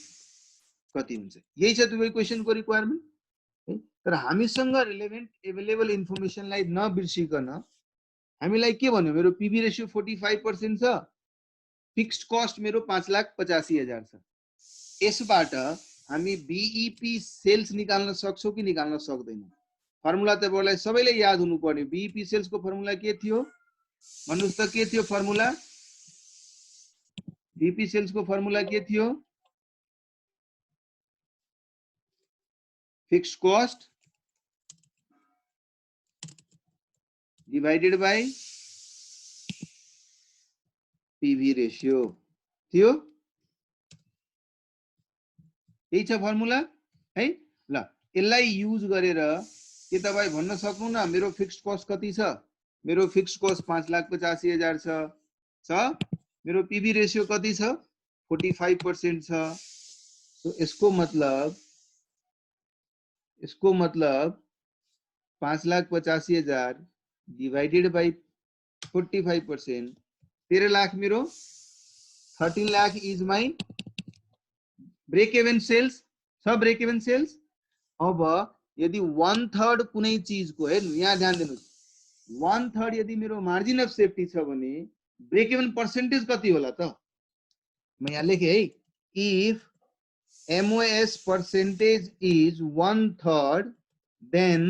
कति हुन्छ यही छ दुवै क्वेशनको रिक्वायरमेन्ट तर हामीसँग रिलेभेन्ट एभाइलेबल इन्फर्मेसनलाई नबिर्सिकन हामीलाई के भन्यो मेरो पीबी रेशियो 45% छ फिक्स्ड कस्ट मेरो 5,85,000 छ यसबाट हामी बीईपी सेल्स निकाल्न सक्छौं कि निकाल्न सक्दैनौं फर्मुला तपाईहरुलाई सबैले याद हुनुपर्ने बीईपी सेल्स को फर्मुला के थियो भन्नुस् त के थियो फर्मुला बीईपी सेल्स को फर्मुला के थियो fixed cost divided by PV ratio थियो यही छ फर्मुला है ल यसलाई युज गरेर के तपाई भन्न सक्नु न मेरो फिक्स्ड कस्ट कति छ मेरो फिक्स्ड कस्ट 5,85,000 छ मेरो पीवी रेशियो कति छ 45% छ तो इसको मतलब 5,85,000 डिवाइडेड बाय 45% 13 लाख मेरो 13 lakh is my break even sales सब ब्रेक इवन सेल्स अब यदि 1/3 कुनै चीज को है यहाँ ध्यान दिनुस् 1/3 यदि मेरो मार्जिन अफ सेफ्टी छ भने ब्रेक इवन परसेंटेज कति होला त म यहाँ लेखे है if MOS percentage is 1/3 then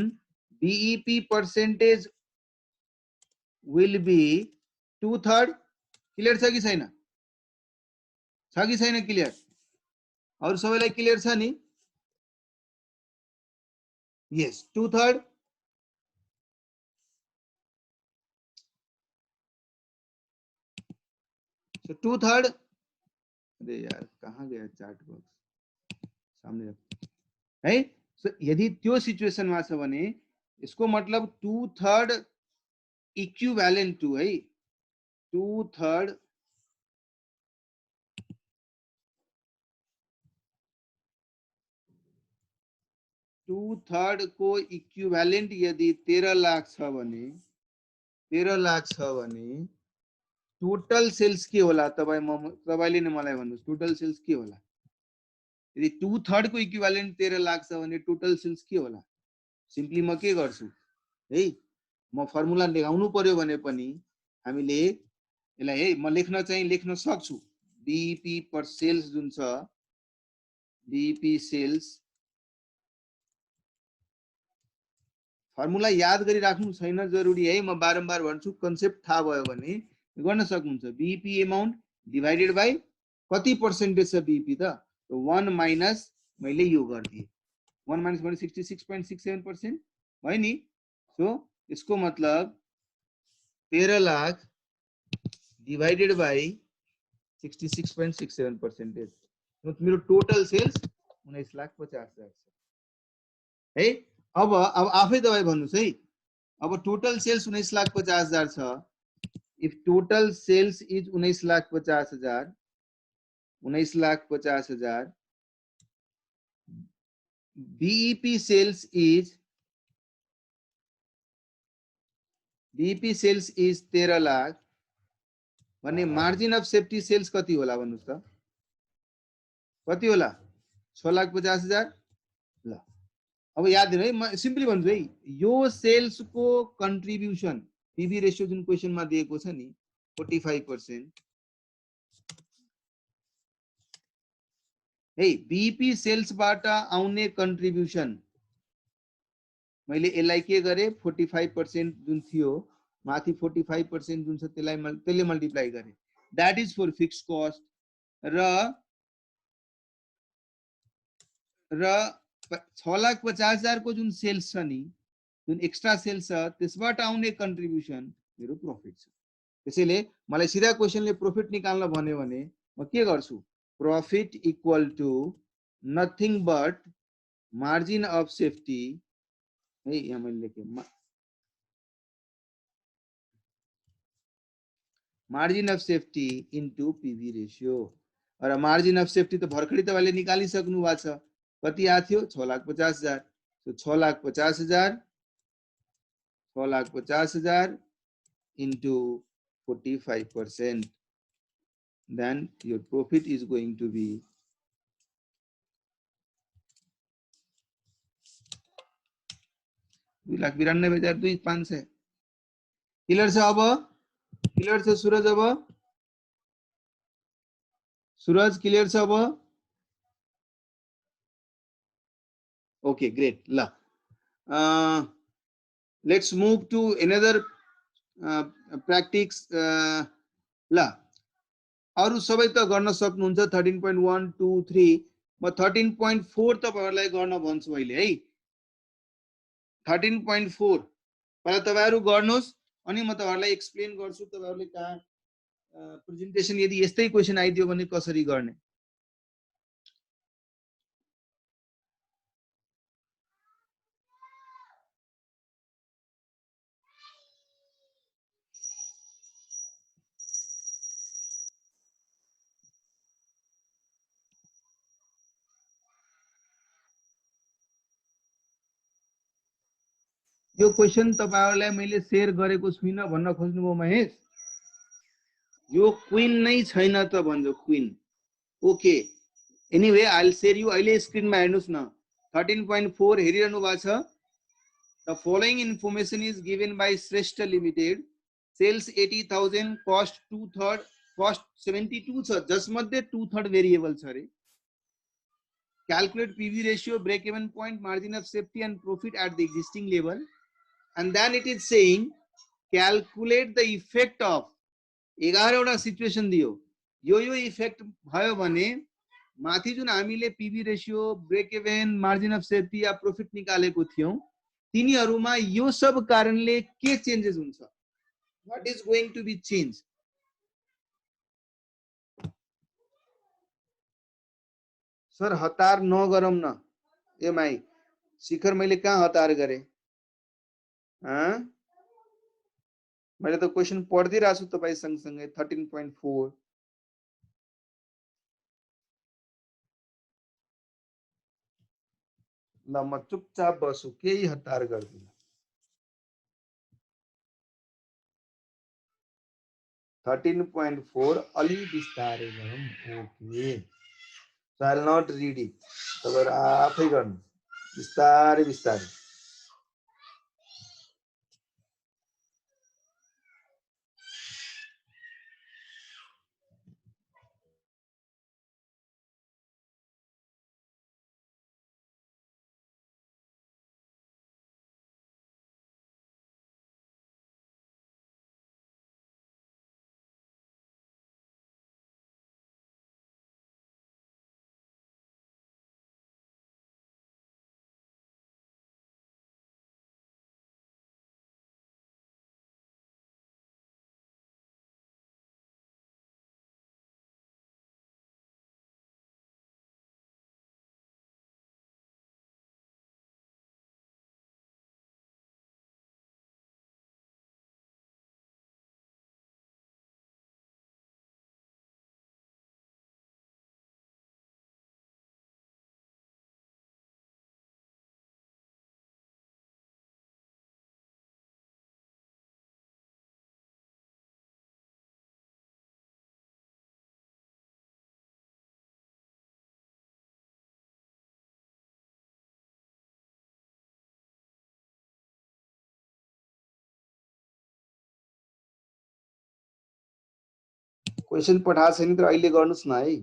BEP percentage will be 2/3 clear छ कि छैन क्लियर और सबैलाई क्लियर छ नि यस 2/3 so 2/3 अरे यार कहाँ गया चार्ट बॉक्स सामने है सो यदि त्यो सिचुएसनमा छ भने यसको मतलब 2/3 इक्विभ्यालेन्ट टु है 2/3 2/3 को इक्विभ्यालेन्ट यदि 13 लाख छ भने टोटल सेल्स के होला तपाईले नै मलाई भन्नुस् टोटल सेल्स के होला यदि 2/3 को इक्विभ्यालेन्ट 13 लाख छ भने टोटल सेल्स के होला सिम्पली म के गर्छु है म फर्मुला लेखाउनु पर्यो भने पनि हामीले यसलाई है म लेख्न सक्छु बीईपी पर सेल्स जुन छ बीईपी सेल्स फर्मुला याद गरिराख्नु छैन जरुरी है म बारम्बार भन्छु कन्सेप्ट थाहा भयो भने गर्न सक्नुहुन्छ बीईपी अमाउन्ट डिवाइडेड बाइ कति पर्सेन्टेज छ बीईपी त 1 माइनस मैले यो गर्दिए 1 माइनस भने 66.67% भयो नि सो इसको मतलब 13 लाख डिवाइडेड बाइ 66.67% मेरो टोटल सेल्स 19,50,000 है अब आफै तपाईं भन्नुस् है अब टोटल सेल्स 19,50,000 छ if total sales is 19,50,000 BEP sales is 13 lakh भने मार्जिन अफ सेफ्टी सेल्स कति होला भन्नुस् त कति होला 6,50,000 ल अब याद दिनु है म सिम्पली भन्छु है यो सेल्स को कन्ट्रिब्युसन पीवी रेशियो जुन क्वेशनमा दिएको छ नि 45% है बीईपी सेल्स बाट आउने कन्ट्रिब्युसन मैले यसलाई के गरे 45% जुन थियो माथि 45% जुन छ त्यसले मल्टिप्लाई गरे that is for fixed cost र 6,50,000 को जुन सेल्स छ नि जुन एक्स्ट्रा सेल्स छ त्यसबाट आउने कन्ट्रिब्युसन मेरो प्रॉफिट छ त्यसैले मलाई सिधा क्वेशनले प्रॉफिट निकाल्न भन्यो भने म के गर्छु profit equal to nothing but margin of safety है यहाँ मैले लेखे margin of safety into PV ratio र मार्जिन अफ सेफ्टी त भर्खरै तपाईले निकालिसक्नु भएको छ कति आथ्यो 6,50,000 So 6,50,000, 6,50,000 into 45%. Then your profit is going to be 2,92,500. Clear छ अब? क्लियर छ सूरज अब? सूरज क्लियर छ अब? Okay, great. La. Let's move to another practice. La. अरु सबै त गर्न सक्नुहुन्छ 13.1 2 3 म 13.4 तपाईहरुलाई गर्न भन्छु अहिले है 13.4 पहिला तपाईहरु गर्नुस् अनि म तपाईहरुलाई एक्सप्लेन गर्छु तपाईहरुले कहाँ प्रेजेन्टेसन यदि यस्तै क्वेशन आइदियो भने कसरी गर्ने यो क्वेशन तपाईहरुलाई मैले शेयर गरेको छुइन भन्न खोज्नुभयो महेश यो क्वीन नै छैन त भन्जो queen okay anyway I will share you अहिले स्क्रिनमा हेर्नुस् न 13.4 हेरिरहनु भएको छ The following information is given by Shrestha Limited. Sales 80,000, cost 2/3, cost 72 छ जसमध्ये 2/3 variable छ रे Calculate PV ratio, break-even point, margin of safety and profit at the existing level. And then it is saying calculate the effect of 11 वटा situation दियो यो effect भयो भने माथि जुन हामीले PV ratio break even margin of safety या profit निकालेको थियौं तिनीहरुमा यो सब कारणले के चेन्जेस हुन्छ what is going to be change sir हतार नगरौं न एमआई शिखर मैले कहाँ हतार गरे मैले त क्वेशन पढ्दिरहेको छु तपाई सँगसँगै 13.4 ल म चुपचाप बसु केही हतार गर्दिन 13.4 अलि बिस्तारै गरौँ okay so I will not read it तपाईहरु आफै गर्नु बिस्तारै बिस्तारै क्वेशन पठाएको छैन तर अहिले गर्नुस् न है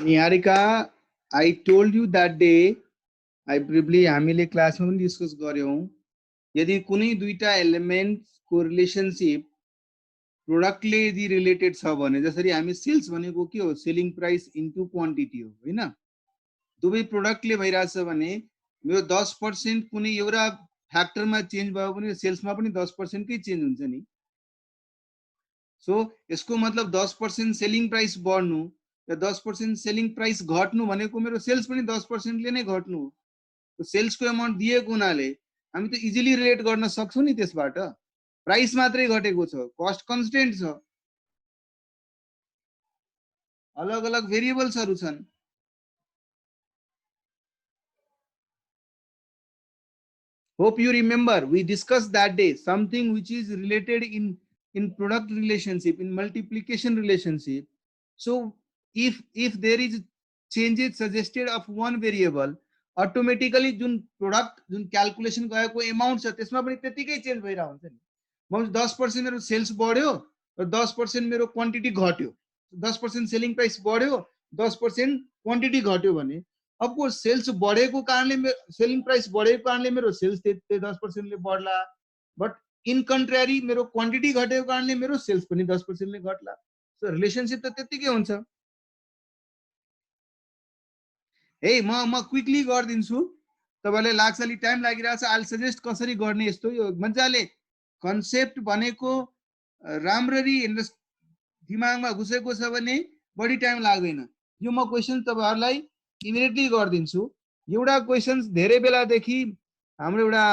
Niharika, I told you that day, I briefly हामीले क्लासमा पनि डिस्कस गर्यौं, यदि कुनै दुईटा एलिमेन्ट्सको रिलेसनशिप प्रोडक्टले यदि रिलेटेड छ भने, जसरी हामी सेल्स भनेको के हो, सेलिङ प्राइस इन्टु क्वान्टिटी हो हैन, दुवै प्रोडक्टले भइराछ भने मेरो 10% कुनै एउटा फ्याक्टरमा चेन्ज भयो भने सेल्समा पनि 10% कै चेन्ज हुन्छ नि। सो यसको मतलब 10% सेलिङ प्राइस बढ्नु र 10% सेलिङ प्राइस घट्नु भनेको मेरो सेल्स पनि 10% ले नै घट्नु हो। तो सेल्सको अमाउन्ट दिएको हुनाले हामी त इजिली रिलेट गर्न सक्छौं नि त्यसबाट। प्राइस मात्रै घटेको छ, कस्ट कन्स्टेन्ट छ, अलग अलग भेरिएबल्सहरु छन्। Hope you remember we discussed that day something which is related in product relationship, in multiplication relationship. So if there is changes suggested of one variable, automatically जुन product जुन calculation गएको amount छ त्यसमा पनि त्यतिकै चेन्ज भइरा हुन्छ नि। मतलब 10% मेरो सेल्स बढ्यो र 10% मेरो क्वान्टिटी घट्यो, 10% सेलिङ प्राइस बढ्यो, 10% क्वान्टिटी घट्यो भने अफकोर्स सेल्स बढेको कारणले सेलिङ प्राइस बढेको कारणले मेरो सेल्स 10% ले बढ्ला, बट इन कन्ट्रारी मेरो क्वान्टिटी घटेको कारणले मेरो सेल्स पनि 10% ले घट्ला। सो रिलेशनशिप त त्यतिकै हुन्छ। हे म क्विकली गर्दिन्छु, तपाईलाई लाग्छ अलि टाइम लागिरहेछ, आई विल सजेस्ट कसरी गर्ने यस्तो यो मजाले कन्सेप्ट भनेको राम्ररी दिमागमा घुसेको छ भने बढी टाइम लाग्दैन। यो म क्वेशन तपाईहरुलाई इमिडिएटली गर्दिन्छु। एउटा क्वेशन्स धेरै बेलादेखि हाम्रो एउटा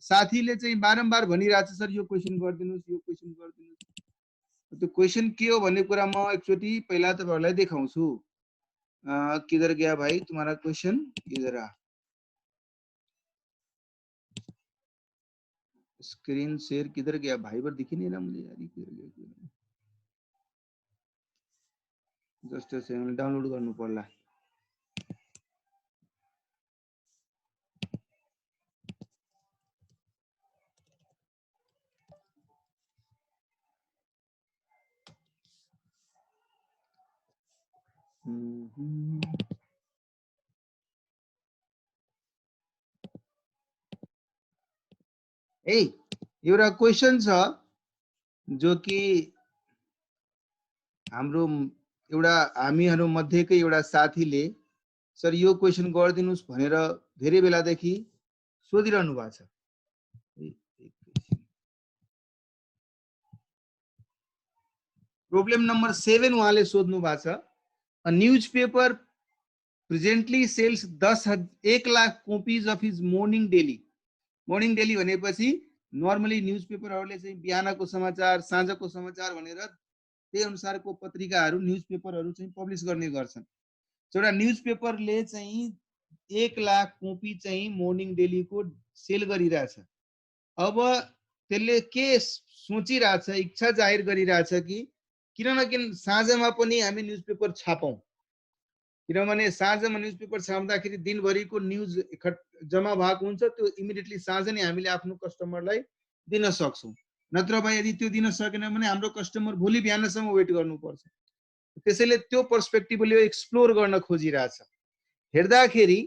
साथीले चाहिँ बारम्बार भनिरहेछ, सर यो क्वेशन गरिदिनुस्, यो क्वेशन गरिदिनुस्। त्यो क्वेशन के हो भन्ने कुरा म एकचोटी पहिला तपाईहरुलाई देखाउँछु। किधर गया भाई तुम्हारा क्वेशन, इधर आ। स्क्रीन शेयर किधर गया भाई, पर दिख ही नहीं रहा मुझे यार, किधर गया? जस्ट अ सेकन्ड, डाउनलोड गर्नु पर्ला। ए एउटा क्वेशन छ जो कि हाम्रो एउटा हामीहरु मध्येकै एउटा साथीले सर यो क्वेशन गरिदिनुस् भनेर धेरै बेलादेखि सोधिरहनु भएको छ। प्रब्लम नम्बर 7 उहाँले सोध्नु भएको छ। A newspaper presently sells 1 lakh copies of his morning daily. Morning daily भनेपछि नर्मली न्यूज पेपरहरुले चाहिँ बिहानको समाचार, साँझको समाचार भनेर त्यही अनुसारको पत्रिकाहरु, न्यूज पेपरहरु चाहिँ पब्लिश गर्ने गर्छन्। एउटा न्यूज पेपरले चाहिँ 1 लाख कॉपी चाहिँ मर्निङ डेली को सेल गरिरहेछ। अब त्यसले के सोचिरहेछ, इच्छा जाहेर गरिरहेछ कि किन न किन साँझमा पनि हामी न्यूज पेपर छापौं, किनभने साँझमा न्यूज पेपर छाप्दाखेरि दिनभरिको न्यूज जम्मा भएको हुन्छ, त्यो इमिडिएटली साँझ नै हामीले आफ्नो कस्टमरलाई दिन सक्छौं। नत्र भए यदि त्यो दिन सकेन भने हाम्रो कस्टमर भोलि बिहानसम्म वेट गर्नुपर्छ। त्यसैले त्यो पर्सपेक्टिभले एक्सप्लोर गर्न खोजिरहेछ। हेर्दाखेरि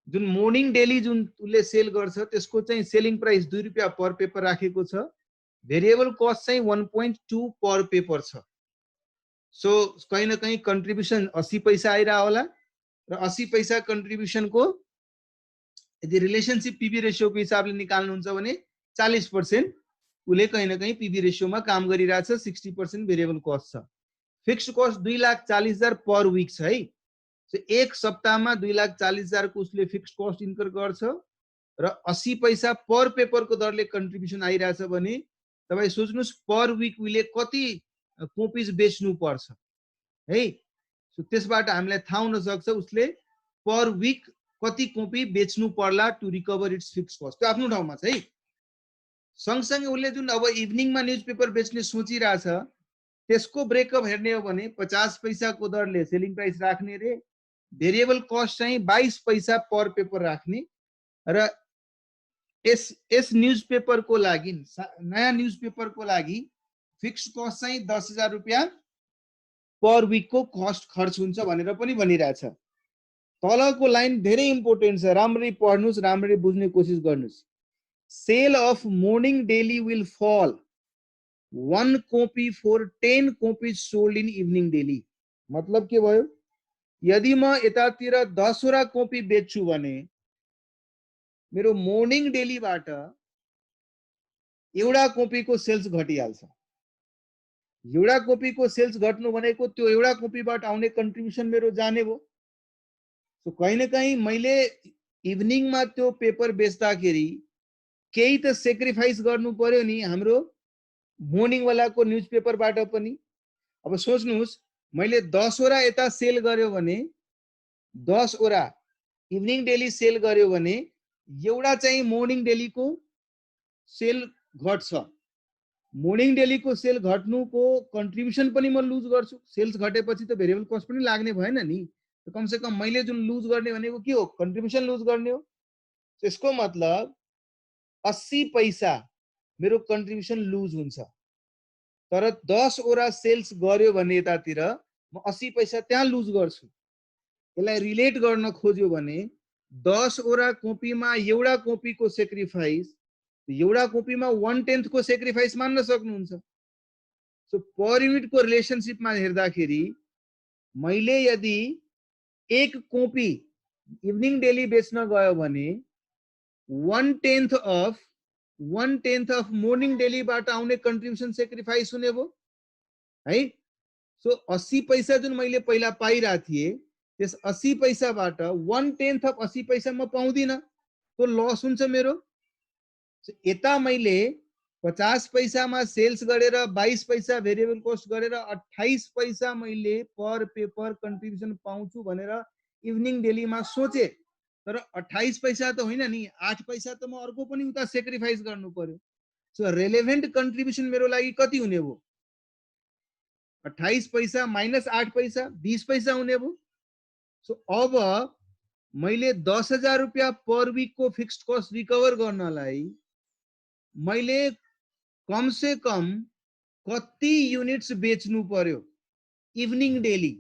जुन मर्निङ डेली जुन उसले सेल गर्छ त्यसको चाहिँ सेलिङ प्राइस 2 रुपैयाँ पर पेपर राखेको छ, भेरिएबल कस्ट चाहिँ 1.2 पर पेपर छ। सो कहीं न कहीं कन्ट्रिब्युसन 80 पैसा आइरा होला र 80 पैसा कन्ट्रिब्युसन को यदि रिलेशनशिप पीवी रेशियो को हिसाबले निकाल्नुहुन्छ भने 40% उले कहीं न कहीं पीवी रेशियो में काम गरिरहेछ। 60% भेरिएबल कस्ट छ। फिक्स्ड कस्ट 2,40,000 पर वीक छ है। सो एक सप्ताहमा 2,40,000 को उसले फिक्स्ड कस्ट इन्कर गर्छ र 80 पैसा पर पेपर को दरले कन्ट्रिब्युसन आइरहेछ भने तपाई सोच्नुस् पर वीक उले कति कॉपीज बेच्नु पर्छ है। सो त्यसबाट हामीलाई थाहा हुन सक्छ उसले पर वीक कति कॉपी बेच्नु पर्ला to recover its fixed cost. त्यो आफ्नो ठाउँमा छ है। सँगसँगै उसले जुन अब इभिनिङमा न्यूज पेपर बेच्ने सोचिरहेछ त्यसको ब्रेकअप हेर्ने हो भने 50 पैसा को दरले सेलिङ प्राइस राख्ने रे, भेरिएबल कस्ट चाहिँ 22 पैसा पर पेपर राख्ने र यस न्यूज पेपर को लागि, नयाँ न्यूज पेपर को लागि फिक्स्ड कस्ट चाहिँ 10,000 रुपैयाँ पर वीक को कस्ट खर्च हुन्छ भनेर पनि भनिरहेछ। तलको लाइन धेरै इम्पोर्टेन्ट छ, राम्ररी पढ्नुस्, राम्ररी बुझ्ने कोसिस गर्नुस्। Sale of morning daily will fall 1 copy for 10 copies sold in evening daily. मतलब के भयो, यदि म यतातिर 10 वटा कॉपी बेच्छु भने मेरो मोर्निङ डेलीबाट एउटा कॉपीको सेल्स घटिहाल्छ। एउटा कॉपीको सेल्स घट्नु भनेको त्यो एउटा कॉपीबाट आउने कन्ट्रिब्युसन मेरो जाने भयो। सो कहीं न कहीं मैले इभिनिङमा त्यो पेपर बेच्दाखेरि केही त सेक्रिफाइस गर्नु पर्यो नि हाम्रो मोर्निङ वालाको न्यूज पेपरबाट पनि। अब सोच्नुहोस्, मैले 10 वटा यता सेल गर्यो भने 10 वटा इभिनिङ डेली सेल गर्यो भने एउटा चाहिँ मोर्निङ डेलीको सेल घट्छ। मोर्निङ डेलीको सेल घट्नुको कन्ट्रिब्युसन पनि म लुज गर्छु। सेल्स घटेपछि त भेरिएबल कस्ट पनि लाग्ने भएन नि, कम से कम मैले जुन लुज गर्ने भनेको के हो, कन्ट्रिब्युसन लुज गर्ने हो। यसको मतलब 80 पैसा मेरो कन्ट्रिब्युसन लुज हुन्छ। तर 10 वटा सेल्स गर्यो भने यतातिर म 80 पैसा त्यहाँ लुज गर्छु। यसलाई रिलेट गर्न खोज्यो भने 10 वटा कपीमा एउटा कपीको सेक्रिफाइस, एउटा कपीमा 1/10 को सेक्रिफाइस मान्न सक्नुहुन्छ। सो पर युनिट को रिलेशनशिपमा हेर्दाखेरि मैले यदि एक कपी इभिनिङ डेली बेच्न गयो भने 1/10 अफ मोर्निङ डेलीबाट आउने कन्ट्रिब्युसन सेक्रिफाइस हुने भयो है। सो 80 पैसा जुन मैले पहिला पाइरहेको थिएँ त्यस 80 पैसाबाट 1/10 अफ 80 पैसा म पाउँदिन, तो लस हुन्छ मेरो। यता मैले 50 पैसामा सेल्स गरेर 22 पैसा भेरिएबल कस्ट गरेर 28 पैसा मैले पर पेपर कन्ट्रिब्युसन पाउँछु भनेर इभिनिङ डेलीमा सोचे। तर 28 पैसा त होइन नि, 8 पैसा त म अर्को पनि उता सेक्रिफाइस गर्नु पर्यो। सो रेलेभेन्ट कन्ट्रिब्युसन मेरो लागि कति हुने भयो, 28 पैसा माइनस 8 पैसा 20 पैसा हुने भयो। सो अब मैले 10,000 रुपियाँ पर वीक को फिक्स्ड कस्ट रिकभर गर्नलाई मैले कम से कम कति युनिट्स बेच्नु पर्यो evening daily,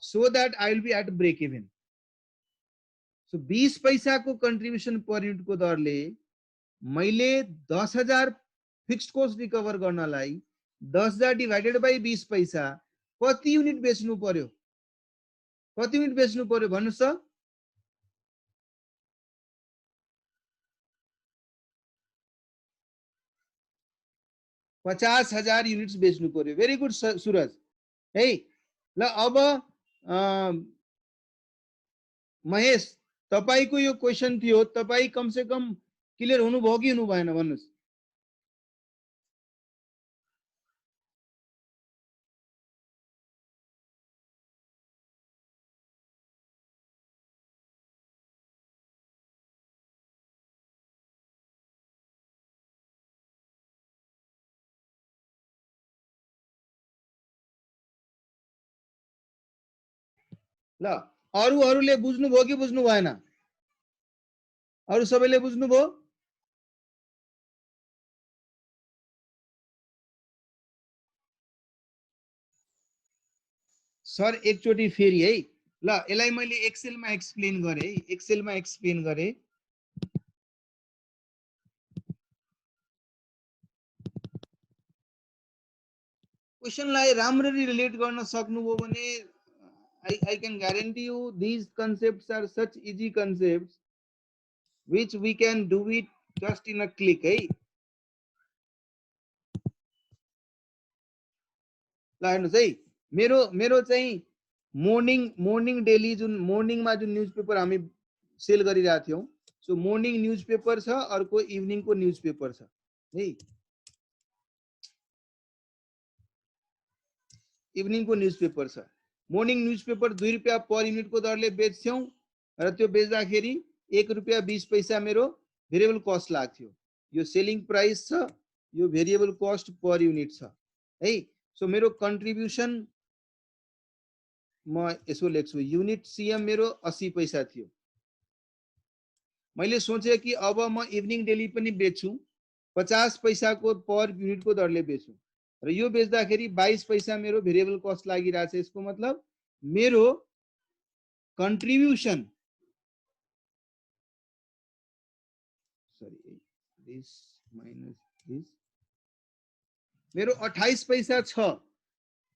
so that I will be at break even. So 20 पैसा को कन्ट्रिब्युसन पर युनिट को दरले मैले 10,000 फिक्स्ड कस्ट रिकभर गर्नलाई 10,000 डिवाइडेड बाई 20 पैसा कति युनिट बेच्नु पर्यो, कति युनिट बेच्नु पर्यो भन्नुस् त। 50,000 युनिट्स बेच्नु पर्यो। भेरी गुड सुरज है। ल अब महेश तपाईको यो क्वेशन थियो, तपाई कम से कम क्लियर हुनुभयो कि हुनु भएन भन्नुस्। ल अरूहरूले बुझ्नुभयो कि बुझ्नु भएन, अरू सबैले बुझ्नुभयो। सर एकचोटि फेरि है। ल यसलाई मैले एक्सेलमा एक्सप्लेन गरे, एक्सेलमा एक्सप्लेन गरे। क्वेशनलाई राम्ररी रिलेट गर्न सक्नुभयो भने I can guarantee you these concepts are such easy concepts which we can do it just in a click है। ल हेर्नुहोस् है, मेरो चाहिँ मोर्निङ डेली जुन मोर्निङमा जुन न्यूज पेपर हामी सेल गरिरहेको थियौँ, सो मोर्निङ न्यूज पेपर छ, अर्को इभिनिङको न्यूज पेपर छ है। इभिनिङको न्यूज पेपर छ। मोर्निङ न्यूज पेपर 2 रुपियाँ पर युनिटको दरले बेच्छौँ र त्यो बेच्दाखेरि 1 रुपियाँ 20 पैसा मेरो भेरिएबल कस्ट लाग्थ्यो। यो सेलिङ प्राइस छ, यो भेरिएबल कस्ट पर युनिट छ है। सो मेरो कन्ट्रिब्युसन म यसो लेख्छु, युनिट सीएम मेरो 80 पैसा थियो। मैले सोचे कि अब म इभिनिङ डेली पनि बेच्छु, 50 पैसाको पर युनिटको दरले बेच्छु। र यो बेच्दाखेरि 22 पैसा मेरो भेरिएबल कस्ट लागिरहेछ। यसको मतलब मेरो contribution, sorry this minus this, मेरो 28 पैसा छ।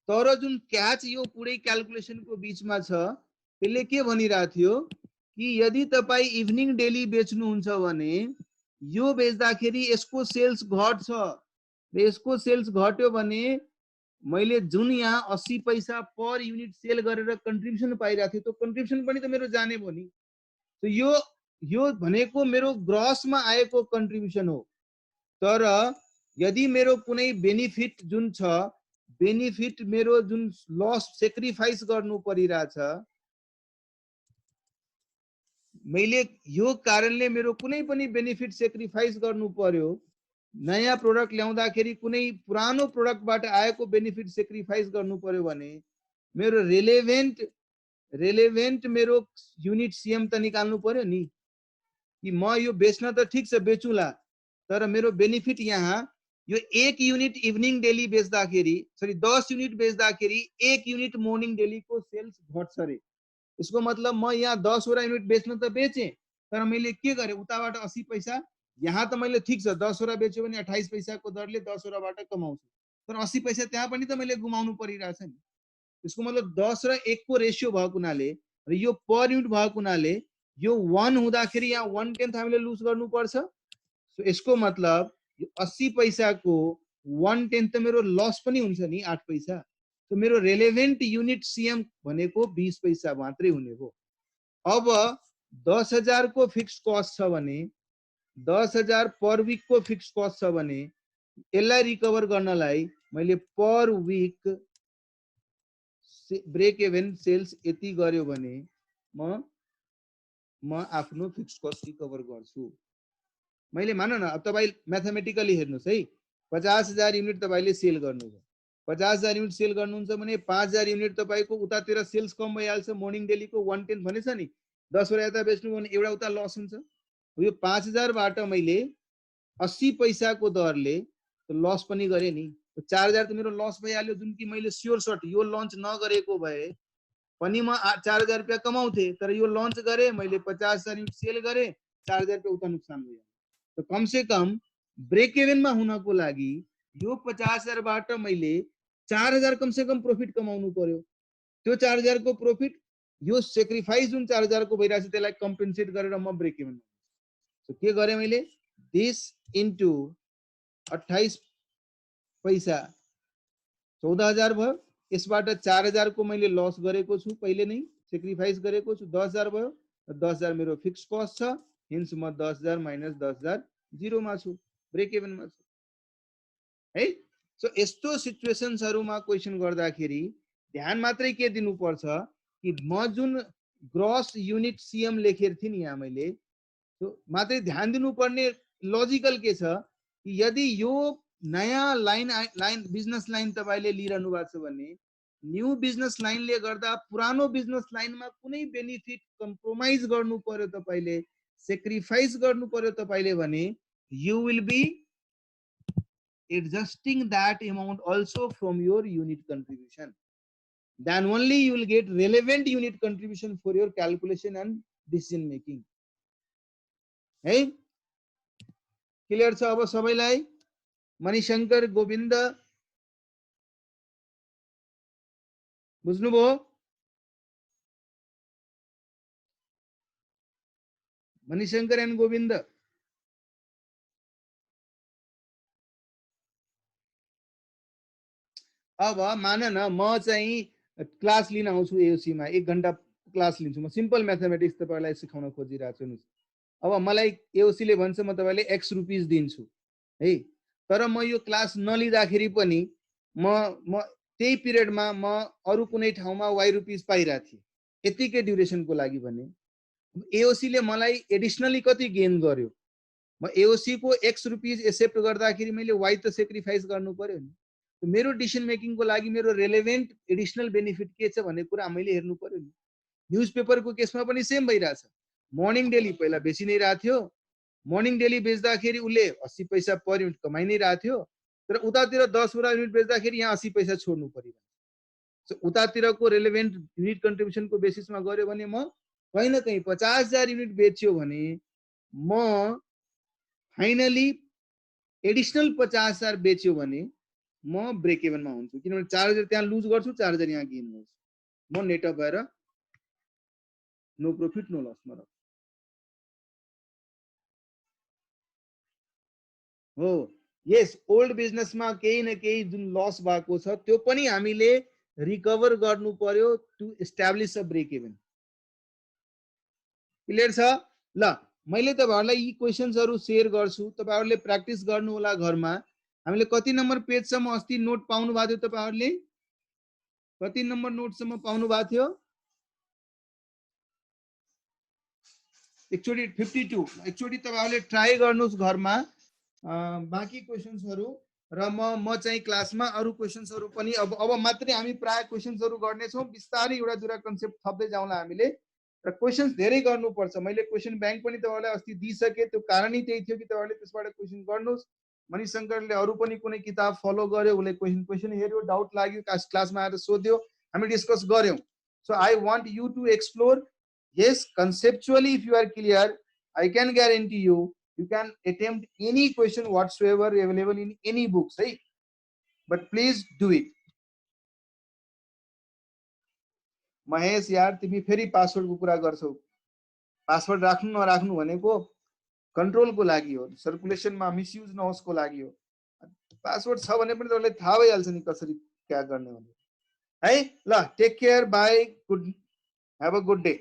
तर जुन क्याच यो पुरै क्याल्कुलेसनको बीचमा छ, त्यसले के भनिरहेको थियो कि यदि तपाईं इभिनिङ डेली बेच्नुहुन्छ भने यो बेच्दाखेरि यसको सेल्स घट्छ र यसको सेल्स घट्यो भने मैले जुन यहाँ 80 पैसा पर युनिट सेल गरेर कन्ट्रिब्युसन पाइरहेको थिएँ त्यो कन्ट्रिब्युसन पनि त मेरो जाने भयो नि। तो यो भनेको मेरो ग्रसमा आएको कन्ट्रिब्युसन हो। तर यदि मेरो कुनै बेनिफिट जुन छ, बेनिफिट मेरो जुन लस सेक्रिफाइस गर्नु परिरहेछ, मैले यो कारणले मेरो कुनै पनि बेनिफिट सेक्रिफाइस गर्नु पर्यो, नयाँ प्रोडक्ट ल्याउँदाखेरि कुनै पुरानो प्रोडक्टबाट आएको बेनिफिट सेक्रिफाइस गर्नु पर्यो भने मेरो रेलेभेन्ट मेरो युनिट सीएम त निकाल्नु पर्यो नि। कि म यो बेच्न त ठीक छ बेचुला, तर मेरो बेनिफिट यहाँ यो 1 युनिट इभिनिङ डेली बेच्दाखेरि, सरी 10 युनिट बेच्दाखेरि 1 युनिट मर्निङ डेली को सेल्स घट्छ रे। इसको मतलब म यहाँ 10 वटा युनिट बेच्न त बेचेँ, तर मैले के गरेँ, उताबाट 80 पैसा, यहाँ त मैले ठीक छ 10 वटा बेच्यो भने 28 पैसाको दरले 10 वटाबाट कमाउँछु, तर 80 पैसा त्यहाँ पनि त मैले गुमाउनु परिरहेछ नि। इसको मतलब 10 र 1 को रेशियो भएको हुनाले र यो पर युनिट भएको हुनाले यो 1 हुँदाखेरि यहाँ 1/10 हामीले लुज गर्नुपर्छ। सो यसको मतलब यो 80 पैसाको 1/10 त मेरो लस पनि हुन्छ नि, 8 पैसा। तो मेरो रेलेभेन्ट युनिट सीएम भनेको 20 पैसा मात्रै हुने हो। अब 10,000 को फिक्स कस्ट छ भने, 10,000 पर वीक को फिक्स कस्ट छ भने यसलाई रिकभर गर्नलाई मैले per week break even sales यति गर्यो भने म आफ्नो फिक्स कस्ट रिकभर गर्छु। मैले मान न, अब तपाईं म्याथमेटिकली हेर्नुस् है, 50,000 युनिट तपाईले सेल गर्नुभयो, 50,000 युनिट सेल गर्नुहुन्छ भने 5,000 युनिट तपाईको उतातिर सेल्स कम भइहाल्छ। मर्निङ डेली को 1/10 भनेछ नि, 10 वटा यता बेच्नु भने एउटा उता लस हुन्छ। यो 5,000 बाट मैले 80 पैसा को दरले लस पनि गरे नि, 4,000 त मेरो लस भइहाल्यो। जुन कि मैले स्योर सर्ट यो लन्च नगरेको भए पनि म 4,000 रुपैयाँ कमाउँथे, तर यो लन्च गरे मैले 50,000 युनिट सेल गरे, 4,000 रुपैयाँ उता नुकसान भयो। तो कम से कम ब्रेक इभनमा हुनको लागि यो 50,000 बाट मैले 4,000 कम से कम प्रॉफिट कमाउनु पर्यो। त्यो 4,000 को प्रॉफिट यो सेक्रिफाइस जुन 4,000 को भइरहेछ त्यसलाई कम्पेन्सेट गरेर म ब्रेक इभन। सो के गरे मैले, दिस इन्टु 28 पैसा 14,000 भयो। यसबाट 4,000 को मैले लस गरेको छु, पहिले नै सेक्रिफाइस गरेको छु, 10,000 भयो। 10,000 मेरो फिक्स कस्ट छ, हिन्स म 10,000 माइनस 10,000 0 मा छु, ब्रेक इभन मा छु है। सो यस्तो सिचुएसन्सहरुमा क्वेशन गर्दाखेरि ध्यान मात्रै के दिनु पर्छ कि म जुन ग्रस युनिट सीएम लेखेर थिएँ नि यहाँ मैले, तो मात्रै ध्यान दिनुपर्ने लजिकल के छ कि यदि यो नयाँ लाइन बिजनेस लाइन तपाईले लिइरहनु भएको छ भने न्यू बिजनेस लाइनले गर्दा पुरानो बिजनेस लाइनमा कुनै बेनिफिट कम्प्रोमाइज गर्नु पर्यो, तपाईले सेक्रिफाइस गर्नु पर्यो तपाईले भने you will be adjusting that amount also from your unit contribution. Then only you will get relevant unit contribution for your calculation and decision making. है, क्लियर छ अब सबैलाई? मणिशंकर, गोविन्द बुझ्नुभयो? मणिशंकर एन्ड गोविन्द, अब मान न म चाहिँ क्लास लिन आउँछु एओसी मा, 1 घण्टा क्लास लिन्छु, म सिम्पल म्याथमेटिक्स तपाईलाई सिकाउन खोजिरहेको छु। अब मलाई एओसी ले भन्छ म तपाईलाई x रुपीस दिन्छु है, तर म यो क्लास नलिँदाखेरि पनि म त्यही पिरियडमा म अरु कुनै ठाउँमा y रुपीस पाइरहेको थिएँ यतिकै ड्युरेसनको लागि भने एओसी ले मलाई एडिसनली कति गेन गर्यो? म एओसी को x रुपीस एक्सेप्ट गर्दाखेरि मैले y त सेक्रिफाइस गर्नु पर्यो नि। मेरो डिसिजन मेकिङ को लागि मेरो रेलेभेन्ट एडिसनल बेनिफिट के छ भन्ने कुरा मैले हेर्नु पर्यो नि। न्यूजपेपर को केसमा पनि सेम भइरहेछ। मर्निङ डेली पहिला बेची नै रहेको थियो, मर्निङ डेली बेच्दाखेरि उले 80 पैसा पर युनिट कमाइ नै रहेको थियो, तर उतातिर 10 वटा युनिट बेच्दाखेरि यहाँ 80 पैसा छोड्नु परिरहेको छ। उतातिरको रेलेभेन्ट युनिट कन्ट्रिब्युसनको बेसिसमा गऱ्यो भने म कहीँ न कहीँ 50,000 युनिट बेच्यो भने म फाइनली एडिसनल 50,000 बेच्यो भने म ब्रेक इभनमा हुन्छु, किनभने 4,000 त्यहाँ लुज गर्छु, 4,000 यहाँ गेन गर्छु, म नेट अफ भएर नो प्रॉफिट नो लस मा हो। यस, ओल्ड बिजनेसमा केही न केही जुन लस भएको छ त्यो पनि हामीले रिकभर गर्नु पर्यो to establish a break even. Clear छ? ल मैले तपाईहरुलाई यी क्वेशन्सहरु शेयर गर्छु, तपाईहरुले प्र्याक्टिस गर्नु होला घरमा। हामीले कति नम्बर पेजसम्म अस्ति नोट पाउनु भएको थियो तपाईहरुले? कति नम्बर नोटसम्म पाउनु भएको थियो? एकचोटी 52। एकचोटी तपाईहरुले ट्राई गर्नुस् घरमा बाँकी क्वेशन्सहरु र म चाहिँ क्लासमा अरु क्वेशन्सहरु पनि अब मात्रै हामी प्राय क्वेशन्सहरु गर्ने छौं। बिस्तारै एउटा दुईटा कन्सेप्ट थप्दै जाउँला हामीले र क्वेशन्स धेरै गर्नुपर्छ। मैले क्वेशन बैंक पनि तपाईहरुलाई अस्ति दिइसके, त्यो कारणै त्यही थियो कि तपाईहरुले त्यसबाट क्वेशन गर्नुस्। मणिशंकरले अरु पनि कुनै किताब फलो गर्यो, उले क्वेशन हेर्यो, डाउट लाग्यो, क्लासमा आएर सोध्यो, हामी डिस्कस गर्यौं। So I want you to explore. yes, conceptually if you are clear, I can guarantee you can attempt any question whatsoever available in any books, right? But please do it. Mahesh यार तिमी फेरि password को कुरा गर्छौ। Password राख्नु नराख्नु भनेको control को लागि हो, सर्कुलेसन मा मिसयुज नहोस् को लागि हो। पासवर्ड छ भने पनि तपाईलाई थाहा भइहाल्छ नि कसरी क्या गर्ने भने है। ल take care, bye, good, have a good day.